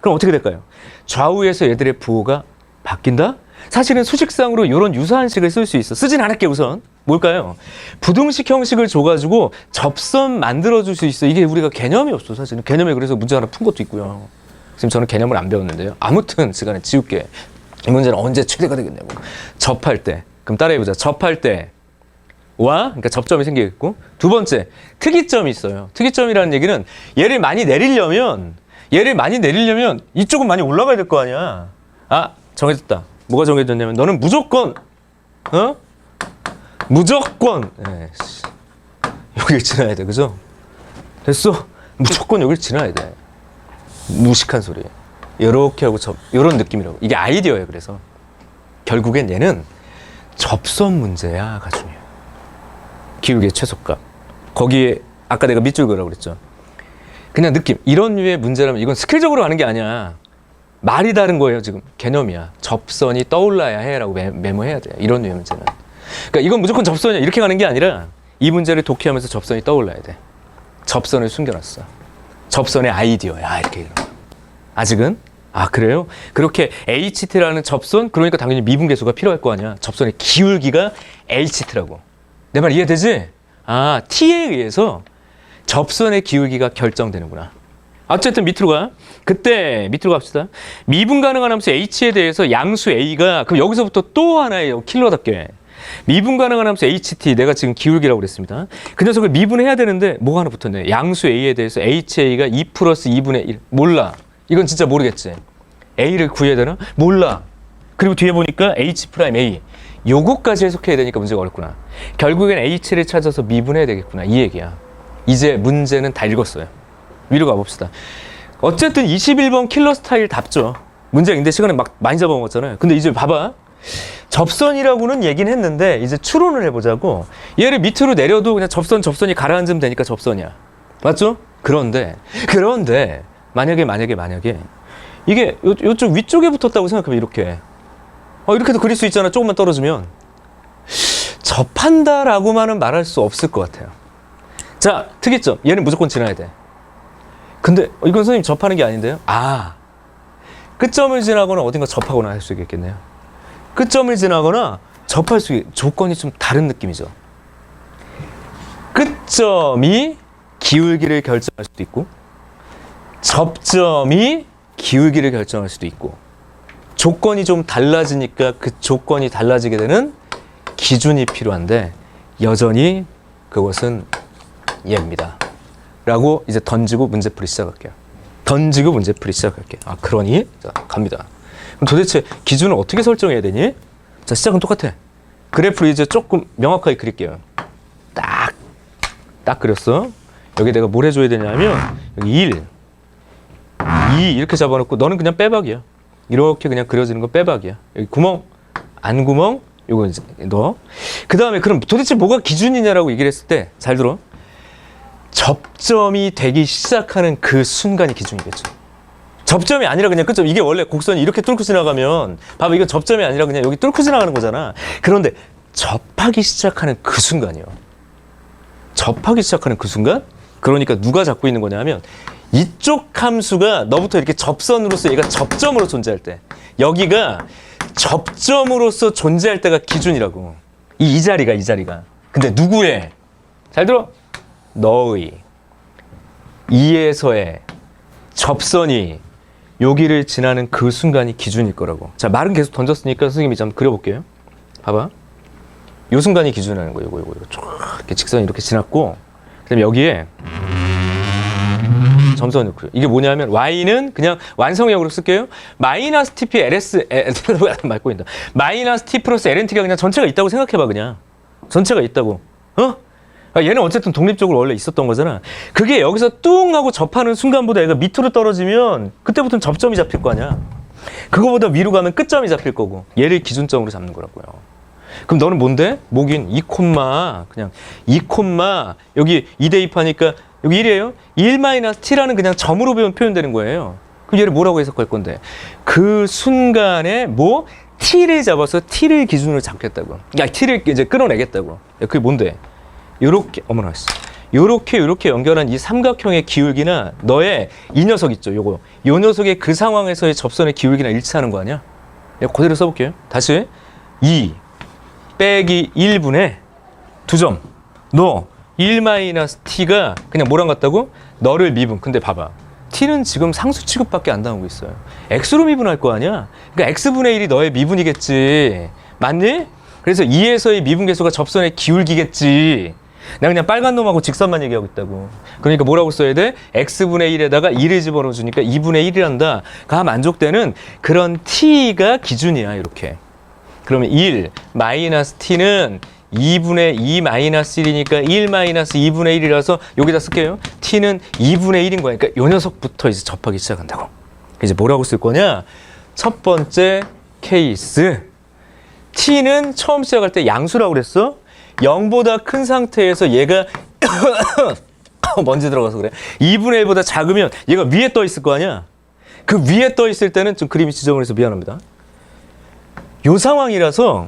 그럼 어떻게 될까요? 좌우에서 얘들의 부호가 바뀐다? 사실은 수식상으로 이런 유사한 식을 쓸 수 있어. 쓰진 않을게 우선. 뭘까요? 부등식 형식을 줘가지고 접선 만들어줄 수 있어. 이게 우리가 개념이 없어 사실은. 개념에 그래서 문제 하나 푼 것도 있고요. 지금 저는 개념을 안 배웠는데요. 아무튼 시간에 지울게. 이 문제는 언제 최대가 되겠냐고. 접할 때. 그럼 따라해보자. 접할 때와 그러니까 접점이 생기겠고, 두 번째 특이점이 있어요. 특이점이라는 얘기는 얘를 많이 내리려면 이쪽은 많이 올라가야 될 거 아니야. 아, 정해졌다. 뭐가 정해졌냐면 너는 무조건 무조건 여길 지나야 돼. 그죠? 됐어. 무조건 여길 지나야 돼. 무식한 소리. 이렇게 하고 이런 느낌이라고. 이게 아이디어예요. 그래서 결국엔 얘는 접선 문제야가 중요해요. 기울기의 최소값. 거기에 아까 내가 밑줄 그으라고 그랬죠. 그냥 느낌. 이런 류의 문제라면 이건 스킬적으로 하는 게 아니야. 말이 다른 거예요. 지금 개념이야. 접선이 떠올라야 해라고 메모해야 돼. 이런 류의 문제는. 그러니까 이건 무조건 접선이야 이렇게 가는 게 아니라 이 문제를 독해하면서 접선이 떠올라야 돼. 접선을 숨겨놨어. 접선의 아이디어야 이렇게 이런 거. 아직은? 아, 그래요? 그렇게 HT라는 접선, 그러니까 당연히 미분계수가 필요할 거 아니야. 접선의 기울기가 HT라고. 내 말 이해되지? 아, T에 의해서 접선의 기울기가 결정되는구나. 어쨌든 밑으로 가. 그때 밑으로 갑시다. 미분 가능한 함수 H에 대해서 양수 A가, 그럼 여기서부터 또 하나의 킬러답게 미분 가능한 함수 HT, 내가 지금 기울기라고 그랬습니다. 그 녀석을 미분해야 되는데 뭐가 하나 붙었네. 양수 A에 대해서 HA가 2 플러스 2분의 1. 몰라. 이건 진짜 모르겠지. A를 구해야 되나? 몰라. 그리고 뒤에 보니까 H 프라임 A. 요거까지 해석해야 되니까 문제가 어렵구나. 결국엔 H를 찾아서 미분해야 되겠구나. 이 얘기야. 이제 문제는 다 읽었어요. 위로 가봅시다. 어쨌든 21번 킬러 스타일 답죠. 문제인데 시간에 막 많이 잡아먹었잖아요. 근데 이제 봐봐. 접선이라고는 얘기는 했는데 이제 추론을 해보자고. 얘를 밑으로 내려도 그냥 접선이 가라앉으면 되니까 접선이야. 맞죠? 그런데 만약에 이게 요쪽 위쪽에 붙었다고 생각하면 이렇게 이렇게도 그릴 수 있잖아. 조금만 떨어지면. 접한다라고만은 말할 수 없을 것 같아요. 자, 특이점. 얘는 무조건 지나야 돼. 근데 이건 선생님 접하는 게 아닌데요? 아, 끝점을 지나거나 어딘가 접하거나 할 수 있겠네요. 끝점을 지나거나 접할 수 있는 조건이 좀 다른 느낌이죠. 끝점이 기울기를 결정할 수도 있고 접점이 기울기를 결정할 수도 있고 조건이 좀 달라지니까 그 조건이 달라지게 되는 기준이 필요한데 여전히 그것은 얘입니다. 라고 이제 던지고 문제풀이 시작할게요. 아, 그러니? 자, 갑니다. 그럼 도대체 기준을 어떻게 설정해야 되니? 자, 시작은 똑같아. 그래프를 이제 조금 명확하게 그릴게요. 딱 그렸어. 여기 내가 뭘 해줘야 되냐면 여기 1, 2 이렇게 잡아놓고 너는 그냥 빼박이야. 이렇게 그냥 그려지는 거 빼박이야. 여기 구멍, 안 구멍, 요거 이제 넣어. 그 다음에 그럼 도대체 뭐가 기준이냐라고 얘기를 했을 때 잘 들어. 접점이 되기 시작하는 그 순간이 기준이겠죠. 접점이 아니라 그냥 끝점. 이게 원래 곡선이 이렇게 뚫고 지나가면 봐봐, 이거 접점이 아니라 그냥 여기 뚫고 지나가는 거잖아. 그런데 접하기 시작하는 그 순간이요. 접하기 시작하는 그 순간? 그러니까 누가 잡고 있는 거냐면 이쪽 함수가 너부터 이렇게 접선으로서 얘가 접점으로 존재할 때, 여기가 접점으로서 존재할 때가 기준이라고. 이 자리가. 근데 누구의? 잘 들어. 너의. 이에서의 접선이 여기를 지나는 그 순간이 기준일 거라고. 자, 말은 계속 던졌으니까 선생님이 좀 그려볼게요. 봐봐. 요 순간이 기준이라는 거예요. 요거 쫙 이렇게 직선이 이렇게 지났고, 그다음에 여기에 점선을 그려. 이게 뭐냐면 y는 그냥 완성형으로 쓸게요. 마이너스 tp ls 말고 있다. 마이너스 t 플러스 lnt가 그냥 전체가 있다고 생각해봐. 그냥 전체가 있다고. 얘는 어쨌든 독립적으로 원래 있었던 거잖아. 그게 여기서 뚱 하고 접하는 순간보다 얘가 밑으로 떨어지면 그때부터는 접점이 잡힐 거 아니야. 그거보다 위로 가면 끝점이 잡힐 거고, 얘를 기준점으로 잡는 거라고요. 그럼 너는 뭔데? 목인 2, 그냥 2, 여기 2 대입하니까 여기 1이에요. 1-t라는 그냥 점으로 표현되는 거예요. 그럼 얘를 뭐라고 해석할 건데? 그 순간에 뭐? t를 잡아서 t를 기준으로 잡겠다고. t를 이제 끌어내겠다고. 그게 뭔데? 요렇게, 어머나, 요렇게 연결한 이 삼각형의 기울기나 너의 이 녀석 있죠, 요거. 요 녀석의 그 상황에서의 접선의 기울기나 일치하는 거 아니야? 내가 그대로 써볼게요. 다시. 2 빼기 1분의 2점. 너 1-t가 그냥 뭐랑 같다고? 너를 미분. 근데 봐봐. t는 지금 상수 취급밖에 안 당하고 있어요. x로 미분할 거 아니야? 그러니까 x분의 1이 너의 미분이겠지. 맞니? 그래서 2에서의 미분계수가 접선의 기울기겠지. 내가 그냥 빨간 놈하고 직선만 얘기하고 있다고. 그러니까 뭐라고 써야 돼? x분의 1에다가 2를 집어넣어주니까 2분의 1이란다. 가 만족되는 그런 t가 기준이야. 이렇게. 그러면 1 마이너스 t는 2분의 2 마이너스 1이니까 1 마이너스 2분의 1이라서 여기다 쓸게요. t는 2분의 1인 거야. 그러니까 요 녀석부터 이제 접하기 시작한다고. 이제 뭐라고 쓸 거냐? 첫 번째 케이스. t는 처음 시작할 때 양수라고 그랬어. 0보다 큰 상태에서 얘가 먼지 들어가서 그래. 2분의 1보다 작으면 얘가 위에 떠 있을 거 아니야. 그 위에 떠 있을 때는 좀 그림이 지저분해서 미안합니다. 요 상황이라서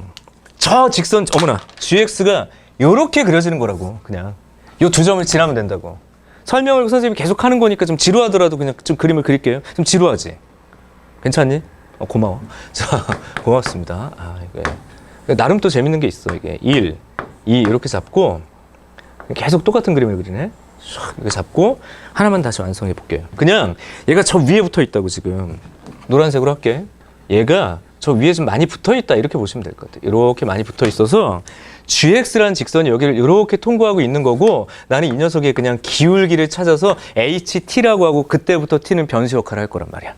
저 직선, 어머나, gx가 요렇게 그려지는 거라고. 그냥 요 두 점을 지나면 된다고. 설명을 선생님이 계속 하는 거니까 좀 지루하더라도 그냥 좀 그림을 그릴게요. 좀 지루하지? 괜찮니? 고마워. 자, 고맙습니다. 이게 나름 또 재밌는 게 있어. 이게 1, 2 이렇게 잡고 계속 똑같은 그림을 그리네. 이렇게 잡고 하나만 다시 완성해 볼게요. 그냥 얘가 저 위에 붙어 있다고. 지금 노란색으로 할게. 얘가 저 위에 좀 많이 붙어 있다, 이렇게 보시면 될 것 같아요. 이렇게 많이 붙어 있어서 gx라는 직선이 여기를 이렇게 통과하고 있는 거고, 나는 이 녀석의 그냥 기울기를 찾아서 ht라고 하고, 그때부터 t는 변수 역할을 할 거란 말이야.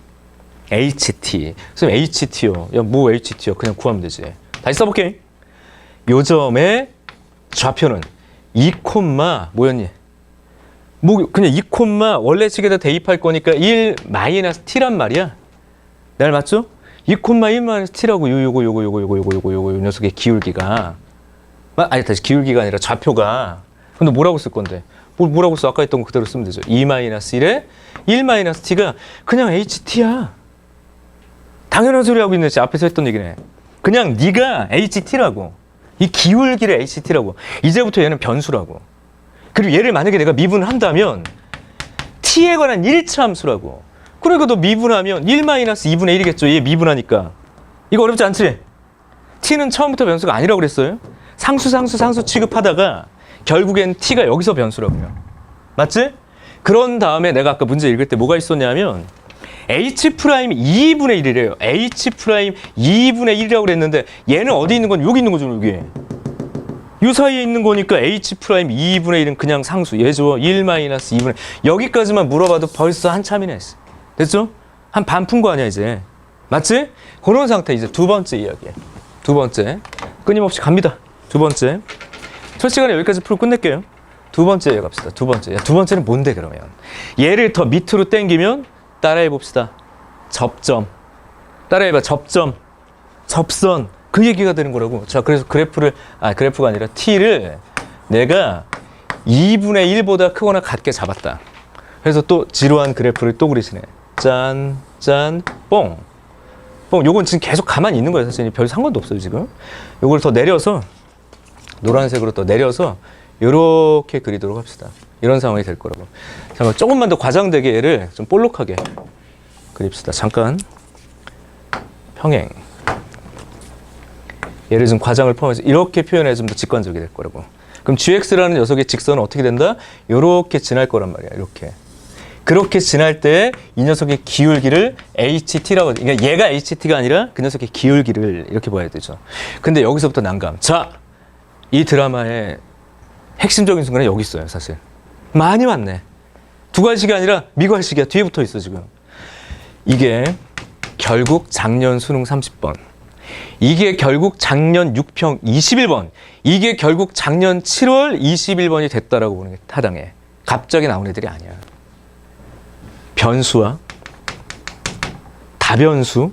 ht. 그럼 ht요. 야, 뭐 ht요? 그냥 구하면 되지. 다시 써볼게. 요 점의 좌표는 2, 뭐였니? 뭐 그냥 2, 원래 식에다 대입할 거니까 1 마이너스 t란 말이야. 날 맞죠? 2, 1 마이너스 t라고 요거 녀석의 기울기가. 아니, 다시 기울기가 아니라 좌표가. 근데 뭐라고 쓸 건데? 뭐라고 써? 아까 했던 거 그대로 쓰면 되죠. 2 마이너스 1에 1 마이너스 t가 그냥 ht야. 당연한 소리 하고 있는데 앞에서 했던 얘기네. 그냥 네가 ht라고. 이 기울기를 ht라고. 이제부터 얘는 변수라고. 그리고 얘를 만약에 내가 미분을 한다면 t에 관한 1차 함수라고. 그러니까 너 미분하면 1-2분의 1이겠죠. 얘 미분하니까. 이거 어렵지 않지? t는 처음부터 변수가 아니라고 그랬어요. 상수 취급하다가 결국엔 t가 여기서 변수라고요. 맞지? 그런 다음에 내가 아까 문제 읽을 때 뭐가 있었냐면 h' 2분의 1이래요. h' 2분의 1이라고 그랬는데 얘는 어디 있는 건 여기 있는 거죠. 여기. 이 사이에 있는 거니까 h' 2분의 1은 그냥 상수. 얘죠. 1-2분의 여기까지만 물어봐도 벌써 한참이네. 됐죠? 한 반 푼 거 아니야 이제. 맞지? 그런 상태. 이제 두 번째 이야기예요. 두 번째. 끊임없이 갑니다. 두 번째. 첫 시간에 여기까지 풀고 끝낼게요. 두 번째 갑시다. 두 번째. 두 번째는 뭔데 그러면? 얘를 더 밑으로 당기면 따라해 봅시다. 접점. 따라해봐. 접점. 접선. 그 얘기가 되는 거라고. 자, 그래서 그래프가 아니라 t를 내가 2분의 1보다 크거나 같게 잡았다. 그래서 또 지루한 그래프를 또 그리시네. 짠, 짠, 뽕. 뽕. 요건 지금 계속 가만히 있는 거예요. 사실 별 상관도 없어요, 지금. 요걸 더 내려서, 노란색으로 더 내려서, 요렇게 그리도록 합시다. 이런 상황이 될 거라고. 잠깐, 조금만 더 과장되게 얘를 좀 볼록하게 그립시다. 잠깐. 평행. 얘를 좀 과장을 포함해서 이렇게 표현해 좀 더 직관적이 될 거라고. 그럼 GX라는 녀석의 직선은 어떻게 된다? 요렇게 지날 거란 말이야. 이렇게. 그렇게 지날 때 이 녀석의 기울기를 HT라고, 그러니까 얘가 HT가 아니라 그 녀석의 기울기를 이렇게 봐야 되죠. 근데 여기서부터 난감. 자, 이 드라마의 핵심적인 순간은 여기 있어요, 사실. 많이 왔네. 두괄식이 아니라 미괄식이야. 뒤에 붙어 있어, 지금. 이게 결국 작년 수능 30번. 이게 결국 작년 6평 21번. 이게 결국 작년 7월 21번이 됐다라고 보는 게 타당해. 갑자기 나온 애들이 아니야. 변수와 다변수,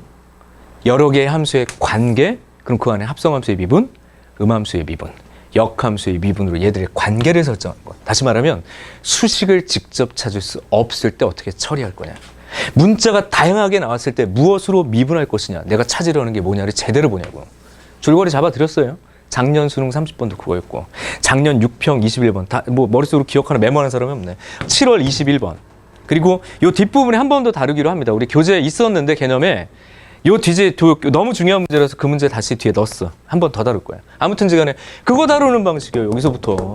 여러 개의 함수의 관계, 그럼 그 안에 합성함수의 미분, 음함수의 미분, 역함수의 미분으로 얘들의 관계를 설정한 것. 다시 말하면 수식을 직접 찾을 수 없을 때 어떻게 처리할 거냐. 문자가 다양하게 나왔을 때 무엇으로 미분할 것이냐. 내가 찾으려는 게 뭐냐를 제대로 보냐고. 줄거리 잡아드렸어요. 작년 수능 30번도 그거였고, 작년 6평 21번 다 뭐 머릿속으로 기억하는 메모하는 사람이 없네. 7월 21번. 그리고 요 뒷부분에 한 번 더 다루기로 합니다. 우리 교재에 있었는데 개념에 요 뒤에 너무 중요한 문제라서 그 문제 다시 뒤에 넣었어. 한 번 더 다룰 거야. 아무튼지간에 그거 다루는 방식이에요. 여기서부터.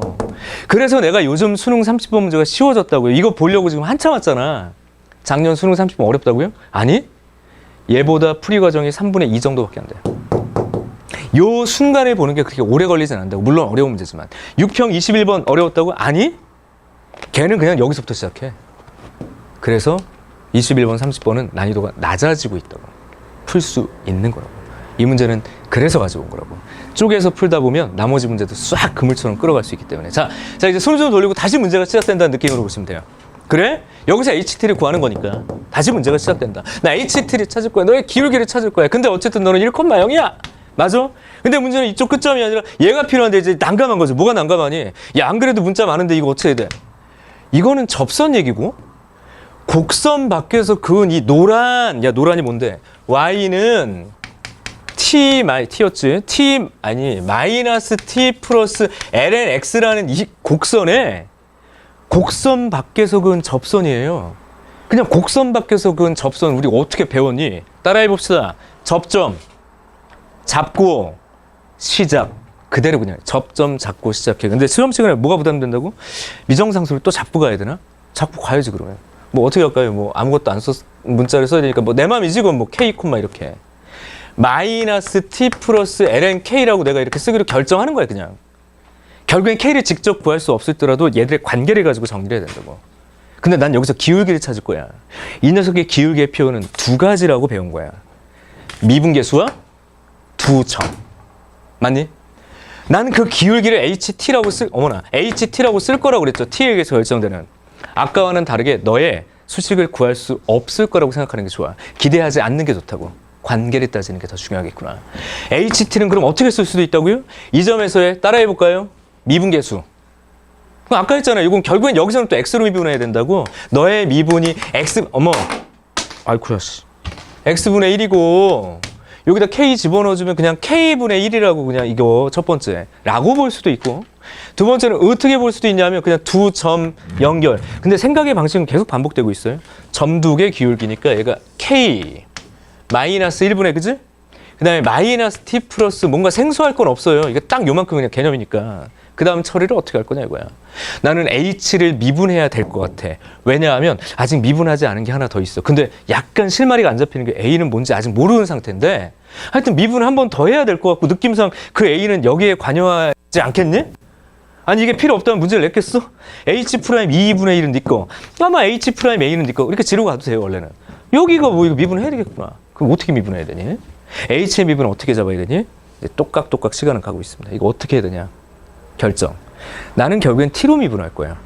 그래서 내가 요즘 수능 30번 문제가 쉬워졌다고요. 이거 보려고 지금 한참 왔잖아. 작년 수능 30번 어렵다고요? 아니, 얘보다 풀이 과정이 3분의 2 정도밖에 안 돼. 요 순간에 보는 게 그렇게 오래 걸리진 않는다고. 물론 어려운 문제지만. 6평 21번 어려웠다고? 아니, 걔는 그냥 여기서부터 시작해. 그래서 21번, 30번은 난이도가 낮아지고 있다고. 풀 수 있는 거라고. 이 문제는 그래서 가져온 거라고. 쪼개서 풀다 보면 나머지 문제도 싹 그물처럼 끌어갈 수 있기 때문에. 자, 이제 손을 좀 돌리고 다시 문제가 시작된다는 느낌으로 보시면 돼요. 그래? 여기서 HT를 구하는 거니까 다시 문제가 시작된다. 나 HT를 찾을 거야. 너의 기울기를 찾을 거야. 근데 어쨌든 너는 1,0이야. 맞아? 근데 문제는 이쪽 끝점이 아니라 얘가 필요한데 이제 난감한 거죠. 뭐가 난감하니? 야, 안 그래도 문자 많은데 이거 어떻게 해야 돼? 이거는 접선 얘기고, 곡선 밖에서 그은 이 노란, 야, 노란이 뭔데? Y는 T였지? 마이너스 T 플러스 ln X라는 이 곡선에 곡선 밖에서 그은 접선이에요. 그냥 곡선 밖에서 그은 접선 우리 어떻게 배웠니? 따라해 봅시다. 접점 잡고 시작. 그대로 그냥 접점 잡고 시작해. 근데 시험 시간에 뭐가 부담된다고? 미정상수를 또 잡고 가야 되나? 잡고 가야지 그러면. 뭐 어떻게 할까요? 뭐 아무것도 안 썼, 문자를 써야 되니까 뭐 내 맘이지 그건 뭐 K, 이렇게. 마이너스 T 플러스 ln K라고 내가 이렇게 쓰기로 결정하는 거야, 그냥. 결국엔 K를 직접 구할 수 없을더라도 얘들의 관계를 가지고 정리를 해야 된다고. 근데 난 여기서 기울기를 찾을 거야. 이 녀석의 기울기의 표현은 두 가지라고 배운 거야. 미분계수와 두 점. 맞니? 난 그 기울기를 HT라고 HT라고 쓸 거라고 그랬죠. T에 의해서 결정되는. 아까와는 다르게 너의 수식을 구할 수 없을 거라고 생각하는 게 좋아. 기대하지 않는 게 좋다고. 관계를 따지는 게 더 중요하겠구나. HT는 그럼 어떻게 쓸 수도 있다고요? 이 점에서의 따라해 볼까요? 미분계수. 아까 했잖아요. 이건 결국엔 여기서는 또 X로 미분해야 된다고. 너의 미분이 X, 아이쿠야, 씨. X분의 1이고, 여기다 K 집어넣어주면 그냥 K분의 1이라고 그냥 이거 첫 번째. 라고 볼 수도 있고. 두 번째는 어떻게 볼 수도 있냐면 그냥 두 점 연결. 근데 생각의 방식은 계속 반복되고 있어요. 점 두 개 기울기니까 얘가 K 마이너스 1분의, 그지? 그 다음에 마이너스 T 플러스 뭔가 생소할 건 없어요. 이게 딱 요만큼 그냥 개념이니까. 그 다음 처리를 어떻게 할 거냐 이거야. 나는 H를 미분해야 될 것 같아. 왜냐하면 아직 미분하지 않은 게 하나 더 있어. 근데 약간 실마리가 안 잡히는 게 A는 뭔지 아직 모르는 상태인데 하여튼 미분을 한 번 더 해야 될 것 같고 느낌상 그 A는 여기에 관여하지 않겠니? 아니 이게 필요 없다면 문제를 냈겠어? H 프라임 2분의 1은 네 거. 아마 H 프라임 A는 네 거. 이렇게 지르고 가도 돼요 원래는. 여기가 뭐 이거 미분해야 되겠구나. 그럼 어떻게 미분해야 되니? H의 미분은 어떻게 잡아야 되니? 똑깍똑깍 시간은 가고 있습니다. 이거 어떻게 해야 되냐? 결정. 나는 결국엔 T로 미분할 거야.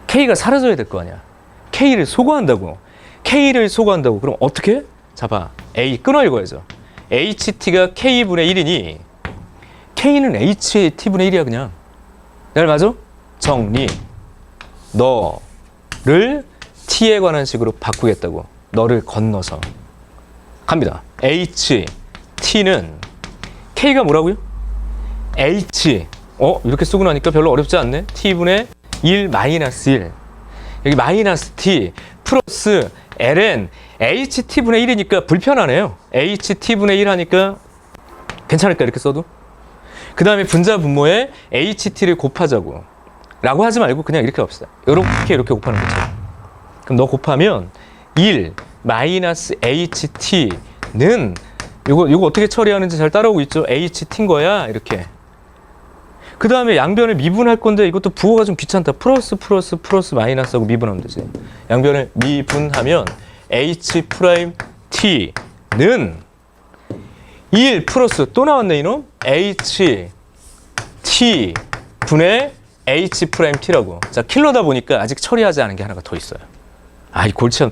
K가 사라져야 될 거 아니야. K를 소거한다고. 그럼 어떻게 해? 자 봐. A 끊어 읽어야죠. HT가 K분의 1이니 K는 HT분의 1이야 그냥. 날 맞아? 정리. 너를 t에 관한 식으로 바꾸겠다고. 너를 건너서. 갑니다. h, t는 k가 뭐라고요? h. 이렇게 쓰고 나니까 별로 어렵지 않네. t분의 1 마이너스 1. 여기 마이너스 t 플러스 ln ht분의 1이니까 불편하네요. ht분의 1 하니까 괜찮을까 이렇게 써도? 그 다음에 분자 분모에 ht를 곱하자고 라고 하지 말고 그냥 이렇게 합시다. 이렇게 곱하는 거죠. 그럼 너 곱하면 1 마이너스 ht는 요거 어떻게 처리하는지 잘 따라오고 있죠? ht인 거야 이렇게. 그 다음에 양변을 미분할 건데 이것도 부호가 좀 귀찮다. 플러스 마이너스하고 미분하면 되지. 양변을 미분하면 h 프라임 t는 1 플러스 또 나왔네 이놈. h t 분의 h 프라임 t라고. 자, 킬러다 보니까 아직 처리하지 않은 게 하나가 더 있어요. 이 골치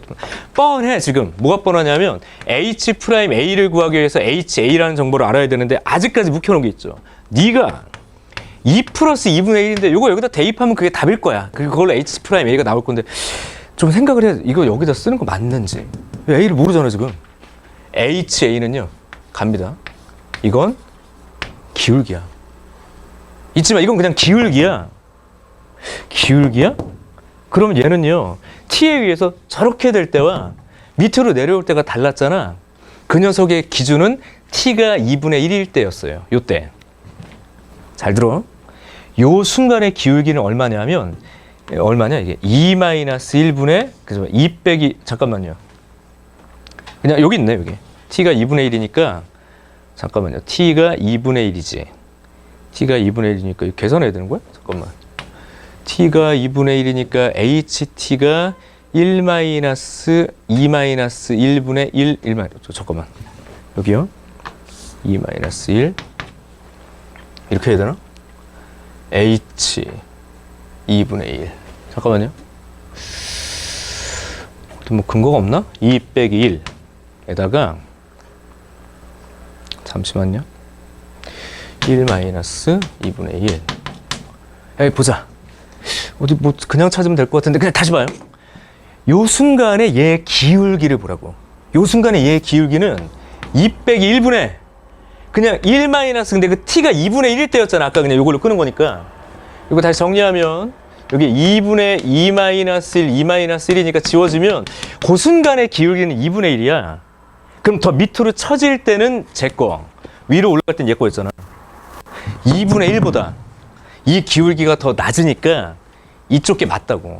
뻔해 지금. 뭐가 뻔하냐면 h 프라임 a를 구하기 위해서 ha라는 정보를 알아야 되는데 아직까지 묵혀놓은 게 있죠. 네가 2 플러스 2분의 1인데 이거 여기다 대입하면 그게 답일 거야. 그걸로 h 프라임 a가 나올 건데 좀 생각을 해. 이거 여기다 쓰는 거 맞는지. 왜 a를 모르잖아 지금. ha는요. 갑니다. 이건 기울기야. 있지만 이건 그냥 기울기야. 기울기야? 그러면 얘는요. t에 의해서 저렇게 될 때와 밑으로 내려올 때가 달랐잖아. 그 녀석의 기준은 t가 2분의 1일 때였어요. 요때. 잘 들어. 요 순간의 기울기는 얼마냐면 얼마냐 이게 2-1분의 그래서 2 빼기 잠깐만요. 그냥 여기 있네 여기. t가 2분의 1이니까 잠깐만요. t가 2분의 1이지. t가 2분의 1이니까 계산해야 되는 거야? 잠깐만. t가 2분의 1이니까 ht가 1-2-1분의 1 잠깐만. 여기요. 2-1 이렇게 해야 되나? h 2분의 1 잠깐만요. 뭐 근거가 없나? 2 빼기 1에다가 잠시만요. 1-2분의 1 여기 보자. 어디 뭐 그냥 찾으면 될 것 같은데 그냥 다시 봐요. 요 순간에 얘 기울기를 보라고. 요 순간에 얘 기울기는 2 빼기 1분의 그냥 1 마이너스 근데 그 t가 2분의 1일 때였잖아. 아까 그냥 이걸로 끄는 거니까. 이거 다시 정리하면 여기 2분의 2 마이너스 1, 2 마이너스 1이니까 지워지면 그 순간의 기울기는 2분의 1이야. 그럼 더 밑으로 처질 때는 제 거, 위로 올라갈 때는 얘 거였잖아. 2분의 1보다 이 기울기가 더 낮으니까 이쪽 게 맞다고.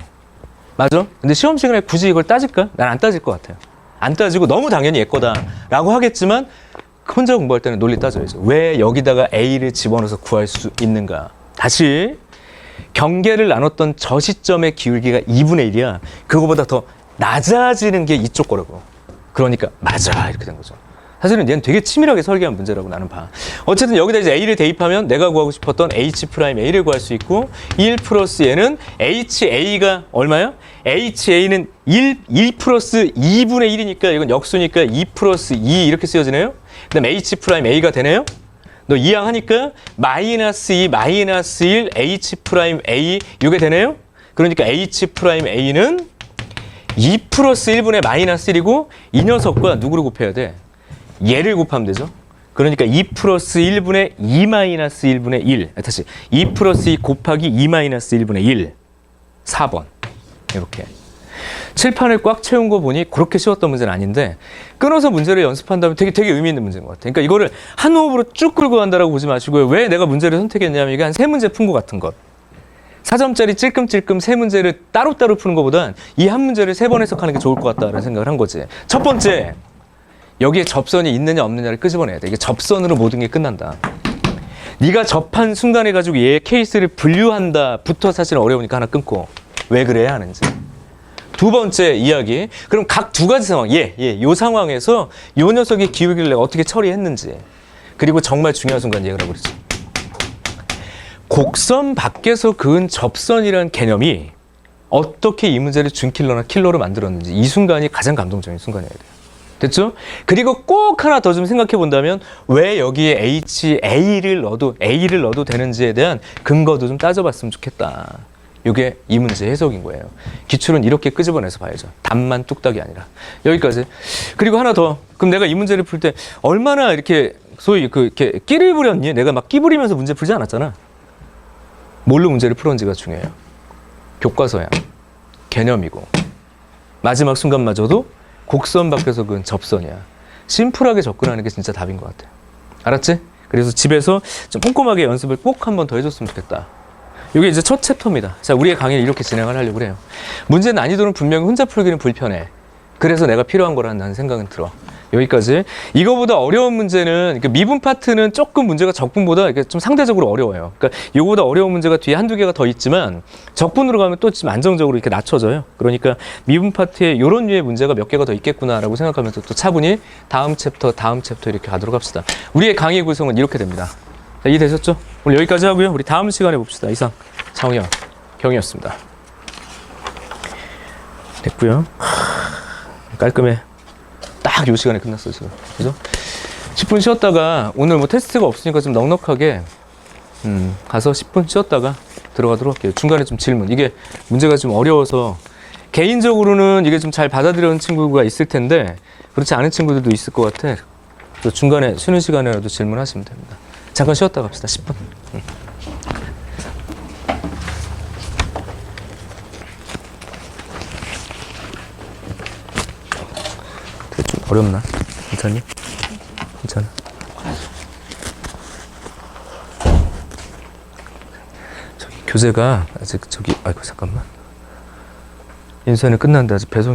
맞아? 근데 시험 시간에 굳이 이걸 따질까? 난 안 따질 것 같아요. 안 따지고 너무 당연히 얘 거다라고 하겠지만 혼자 공부할 때는 논리 따져야죠. 왜 여기다가 A를 집어넣어서 구할 수 있는가? 다시 경계를 나눴던 저 시점의 기울기가 2분의 1이야. 그거보다 더 낮아지는 게 이쪽 거라고. 그러니까 맞아 이렇게 된 거죠. 사실은 얘는 되게 치밀하게 설계한 문제라고 나는 봐. 어쨌든 여기다 이제 A를 대입하면 내가 구하고 싶었던 H'A를 구할 수 있고 1 플러스 얘는 HA가 얼마야? HA는 1 플러스 2분의 1이니까 이건 역수니까 2 플러스 2 이렇게 쓰여지네요. 그 다음에 H'A가 되네요. 너 이항하니까 마이너스 2 마이너스 1 H'A 이게 되네요. 그러니까 H'A는 2 플러스 1분의 마이너스 1이고 이 녀석과 누구를 곱해야 돼? 얘를 곱하면 되죠. 그러니까 2 플러스 1분의 2 마이너스 1분의 1 다시 2 플러스 2 곱하기 2 마이너스 1분의 1 4번 이렇게 칠판을 꽉 채운 거 보니 그렇게 쉬웠던 문제는 아닌데 끊어서 문제를 연습한다면 되게 의미 있는 문제인 것 같아요. 그러니까 이거를 한 호흡으로 쭉 끌고 간다라고 보지 마시고요. 왜 내가 문제를 선택했냐면 이게 한 3문제 푼 것 같은 것 4점짜리 찔끔찔끔 3문제를 따로따로 푸는 것보단 이 한 문제를 3번 해석하는 게 좋을 것 같다라는 생각을 한 거지. 첫 번째 여기에 접선이 있느냐 없느냐를 끄집어내야 돼. 이게 접선으로 모든 게 끝난다. 네가 접한 순간에 가지고 얘의 케이스를 분류한다부터 사실 어려우니까 하나 끊고 왜 그래야 하는지. 두 번째 이야기. 그럼 각 두 가지 상황. 요 상황에서 요 녀석의 기울기를 내가 어떻게 처리했는지. 그리고 정말 중요한 순간 얘기를 하고 그러지. 곡선 밖에서 그은 접선이라는 개념이 어떻게 이 문제를 준킬러나 킬러로 만들었는지 이 순간이 가장 감동적인 순간이어야 돼요. 됐죠? 그리고 꼭 하나 더 좀 생각해 본다면 왜 여기에 A를 넣어도 되는지에 대한 근거도 좀 따져봤으면 좋겠다. 이게 이 문제 해석인 거예요. 기출은 이렇게 끄집어내서 봐야죠. 답만 뚝딱이 아니라. 여기까지. 그리고 하나 더. 그럼 내가 이 문제를 풀 때 얼마나 이렇게 소위 이렇게 끼를 부렸니? 내가 막 끼 부리면서 문제 풀지 않았잖아. 뭘로 문제를 풀었는지가 중요해요. 교과서야. 개념이고. 마지막 순간마저도 곡선 밖에서 그은 접선이야. 심플하게 접근하는 게 진짜 답인 것 같아요. 알았지? 그래서 집에서 좀 꼼꼼하게 연습을 꼭 한 번 더 해줬으면 좋겠다. 이게 이제 첫 챕터입니다. 자, 우리의 강의를 이렇게 진행을 하려고 해요. 문제 난이도는 분명히 혼자 풀기는 불편해. 그래서 내가 필요한 거라는 나는 생각은 들어. 여기까지. 이거보다 어려운 문제는, 그러니까 미분 파트는 조금 문제가 적분보다 이렇게 좀 상대적으로 어려워요. 그러니까 이거보다 어려운 문제가 뒤에 한두 개가 더 있지만 적분으로 가면 또 좀 안정적으로 이렇게 낮춰져요. 그러니까 미분 파트에 이런 류의 문제가 몇 개가 더 있겠구나라고 생각하면서 또 차분히 다음 챕터 이렇게 가도록 합시다. 우리의 강의 구성은 이렇게 됩니다. 자, 이해되셨죠? 오늘 여기까지 하고요. 우리 다음 시간에 봅시다. 이상 장우영, 경이었습니다. 됐고요. 깔끔해. 딱 요 시간에 끝났어요, 지금. 그죠? 10분 쉬었다가, 오늘 뭐 테스트가 없으니까 좀 넉넉하게, 가서 10분 쉬었다가 들어가도록 할게요. 중간에 좀 질문. 이게 문제가 좀 어려워서, 개인적으로는 이게 좀 잘 받아들이는 친구가 있을 텐데, 그렇지 않은 친구들도 있을 것 같아. 그래서 중간에 쉬는 시간에라도 질문하시면 됩니다. 잠깐 쉬었다 갑시다, 10분. 좀 어렵나? 괜찮니? 괜찮아. 저기 교재가 아직 아이고 잠깐만. 인쇄는 끝났는데 아직 배송이 안